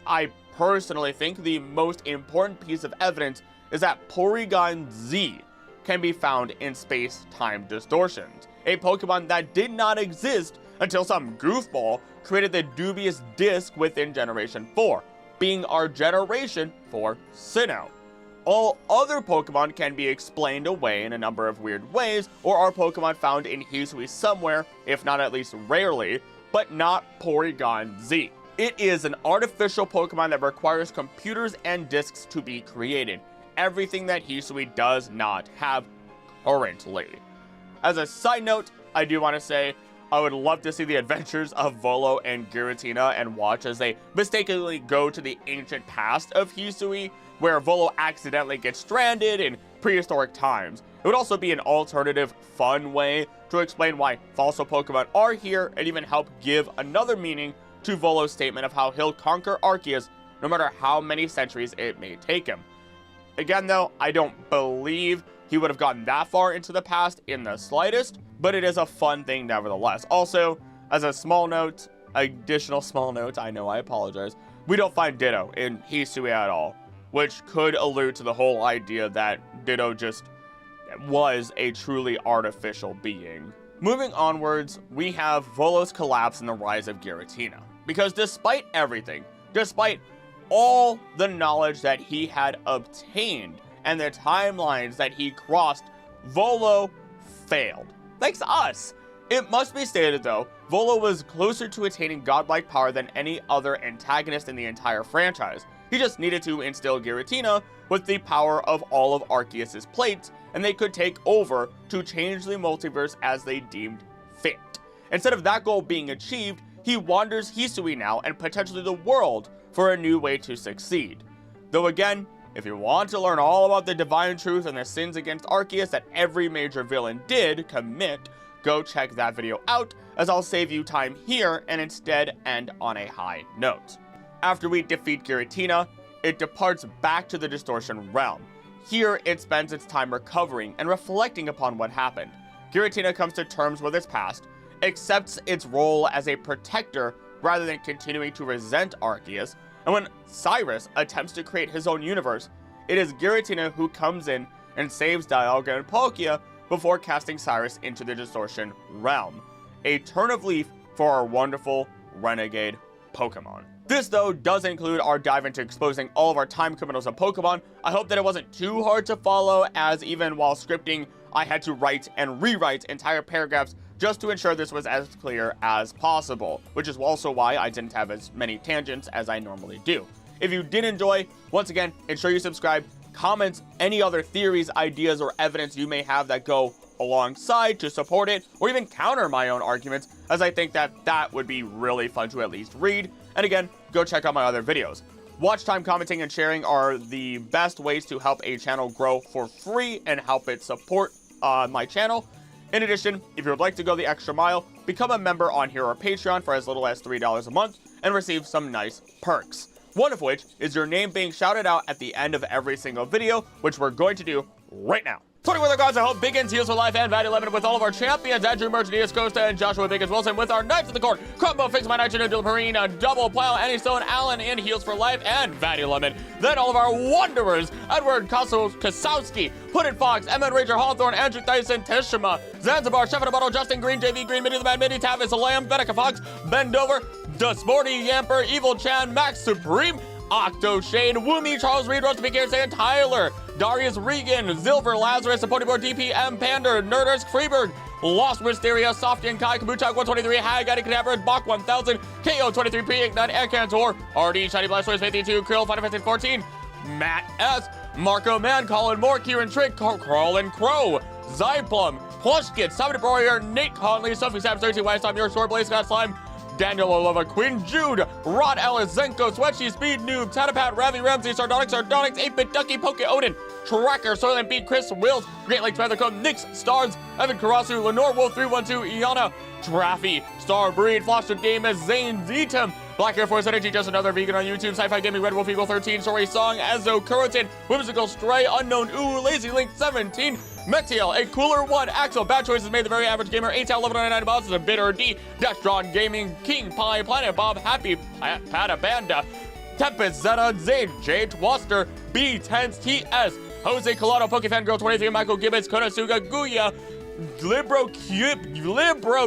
I personally think the most important piece of evidence is that Porygon Z can be found in space-time distortions, a Pokemon that did not exist until some goofball created the dubious disc within Generation 4, being our Generation 4 Sinnoh. All other Pokemon can be explained away in a number of weird ways, or are Pokemon found in Hisui somewhere, if not at least rarely, but not Porygon Z. It is an artificial Pokemon that requires computers and discs to be created, everything that Hisui does not have currently. As a side note, I do want to say, I would love to see the adventures of Volo and Giratina and watch as they mistakenly go to the ancient past of Hisui, where Volo accidentally gets stranded in prehistoric times. It would also be an alternative, fun way to explain why fossil Pokemon are here and even help give another meaning to Volo's statement of how he'll conquer Arceus no matter how many centuries it may take him. Again though, I don't believe he would have gotten that far into the past in the slightest, but it is a fun thing nevertheless. Also, as a small note, additional small note, I know I apologize, we don't find Ditto in Hisui at all, which could allude to the whole idea that Ditto just was a truly artificial being. Moving onwards, we have Volo's collapse and the rise of Giratina. Because despite everything, despite all the knowledge that he had obtained and the timelines that he crossed, Volo failed. Thanks to us. It must be stated though, Volo was closer to attaining godlike power than any other antagonist in the entire franchise. He just needed to instill Giratina with the power of all of Arceus' plates, and they could take over to change the multiverse as they deemed fit. Instead of that goal being achieved, he wanders Hisui now and potentially the world for a new way to succeed. Though again, if you want to learn all about the divine truth and the sins against Arceus that every major villain did commit, go check that video out, as I'll save you time here and instead end on a high note. After we defeat Giratina, it departs back to the Distortion Realm. Here, it spends its time recovering and reflecting upon what happened. Giratina comes to terms with its past, accepts its role as a protector rather than continuing to resent Arceus, and when Cyrus attempts to create his own universe, it is Giratina who comes in and saves Dialga and Palkia before casting Cyrus into the Distortion Realm. A turn of leaf for our wonderful renegade Pokemon. This, though, does include our dive into exposing all of our time criminals of Pokemon. I hope that it wasn't too hard to follow, as even while scripting, I had to write and rewrite entire paragraphs just to ensure this was as clear as possible, which is also why I didn't have as many tangents as I normally do. If you did enjoy, once again, ensure you subscribe, comment any other theories, ideas, or evidence you may have that go alongside to support it, or even counter my own arguments, as I think that that would be really fun to at least read. And again, go check out my other videos. Watch time, commenting, and sharing are the best ways to help a channel grow for free and help it support my channel. In addition, if you would like to go the extra mile, become a member on here or Patreon for as little as $3 a month and receive some nice perks. One of which is your name being shouted out at the end of every single video, which we're going to do right now. Starting with our gods, I hope begins Heals for Life and Value 11 with all of our champions, Andrew Merchant, Costa, and Joshua Biggins Wilson, with our Knights of the Court, Crumbo, Fix My Nitrogen, Dilparine, Double Plow, Annie Stone, Allen in Heals for Life and Value 11. Then all of our Wanderers, Edward Kasowski, Hooded Fox, Emmett Ranger Hawthorne, Andrew Tyson, Tishima, Zanzibar, Chef in a Bottle, Justin Green, JV Green, Minnie the Man, Minnie Tavis, Lamb, Venica Fox, Ben Dover, The Sporty Yamper, Evil Chan, Max Supreme, Octo Shane, Woomy, Charles Reed, Roast Beakers, and Tyler, Darius Regan, Zilver, Lazarus, Ponyboard, DPM, Pander, Nerders, Freeberg, Lost Wisteria, Softy and Kai, Kabuchak 123, Hag, Eddie Cadabra, Bach 1000, KO 23, P89, Aircantor, RD, Shiny Blastoise 52, Krill, Final Fantasy 14, Matt S, Marco Man, Colin Moore, Kieran Trick, Carl and Crow, Zyplum, Plushkit, Summit Warrior, Nate Conley, Sophie Sam 13, West Time, Your Short Blaze, Scott Slime, Daniel Olova, Queen Jude, Rod Ellis, Zenko, Sweatshy, Speed Noob, Tatapat, Ravi Ramsey, Sardonyx, 8-Bit Ducky, Poke Odin, Tracker, Soylent Beat, Chris Wills, Great Lakes Feathercomb, Nix, Stars, Evan Karasu, Lenore Wolf 312, Iana, Traffy, Starbreed, Foster Damus, Zane Zetum, Black Air Force Energy, Just Another Vegan on YouTube, Sci-Fi Gaming, Red Wolf Eagle 13, Story Song, Ezo, Kuritan, Whimsical Stray, Unknown Ooh, Lazy Link 17, Metiel, A Cooler 1, Axel, Bad Choices Made the Very Average Gamer, 8-1199 Bosses, a Bitter D, Dastron Gaming, King Pie, Planet Bob, Happy, Patabanda, Tempest, Zeta, Zane, Jade Twaster, B10s TS, Jose Colado, Pokefan Girl 23, Michael Gibbons, Konosuga, Guya, Libro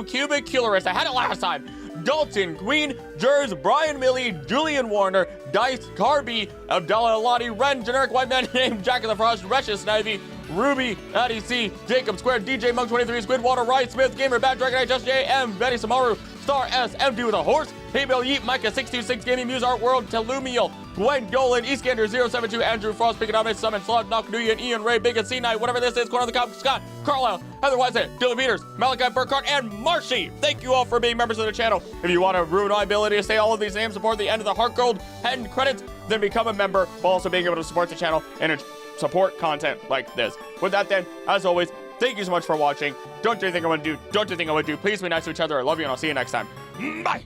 Cubicularist, I had it last time, Dalton, Queen, Jers, Brian Milley, Julian Warner, Dice, Carby, Abdallah Lottie, Ren, Generic White Man named Jack of the Frost, Recious Snivy, Ruby, Addie C, Jacob Square, DJ Monk 23, Squidwater, Riot Smith, Gamer, Bad Dragon Knight, Just JM, Betty Samaru, Star S, MD with a Horse, Hey Bill Yeet, Micah 626, Gaming Muse, Art World, Telumiel, Gwen Dolan, Eastgander 072, Andrew Frost, Pickonomics, Summon, Slot, Knock, Nuyan, Ian Ray, Big and C9, whatever this is, Corner of the Cop, Scott, Carlisle, Heather Weisett, Dylan Peters, Malachi Burkhardt, and Marshy. Thank you all for being members of the channel. If you want to ruin my ability to say all of these names before the end of the Heart Gold end credits, then become a member while also being able to support the channel and support content like this. With that then, as always, thank you so much for watching. Don't do anything I want to do. Don't do anything I want to do. Please be nice to each other. I love you, and I'll see you next time. Bye!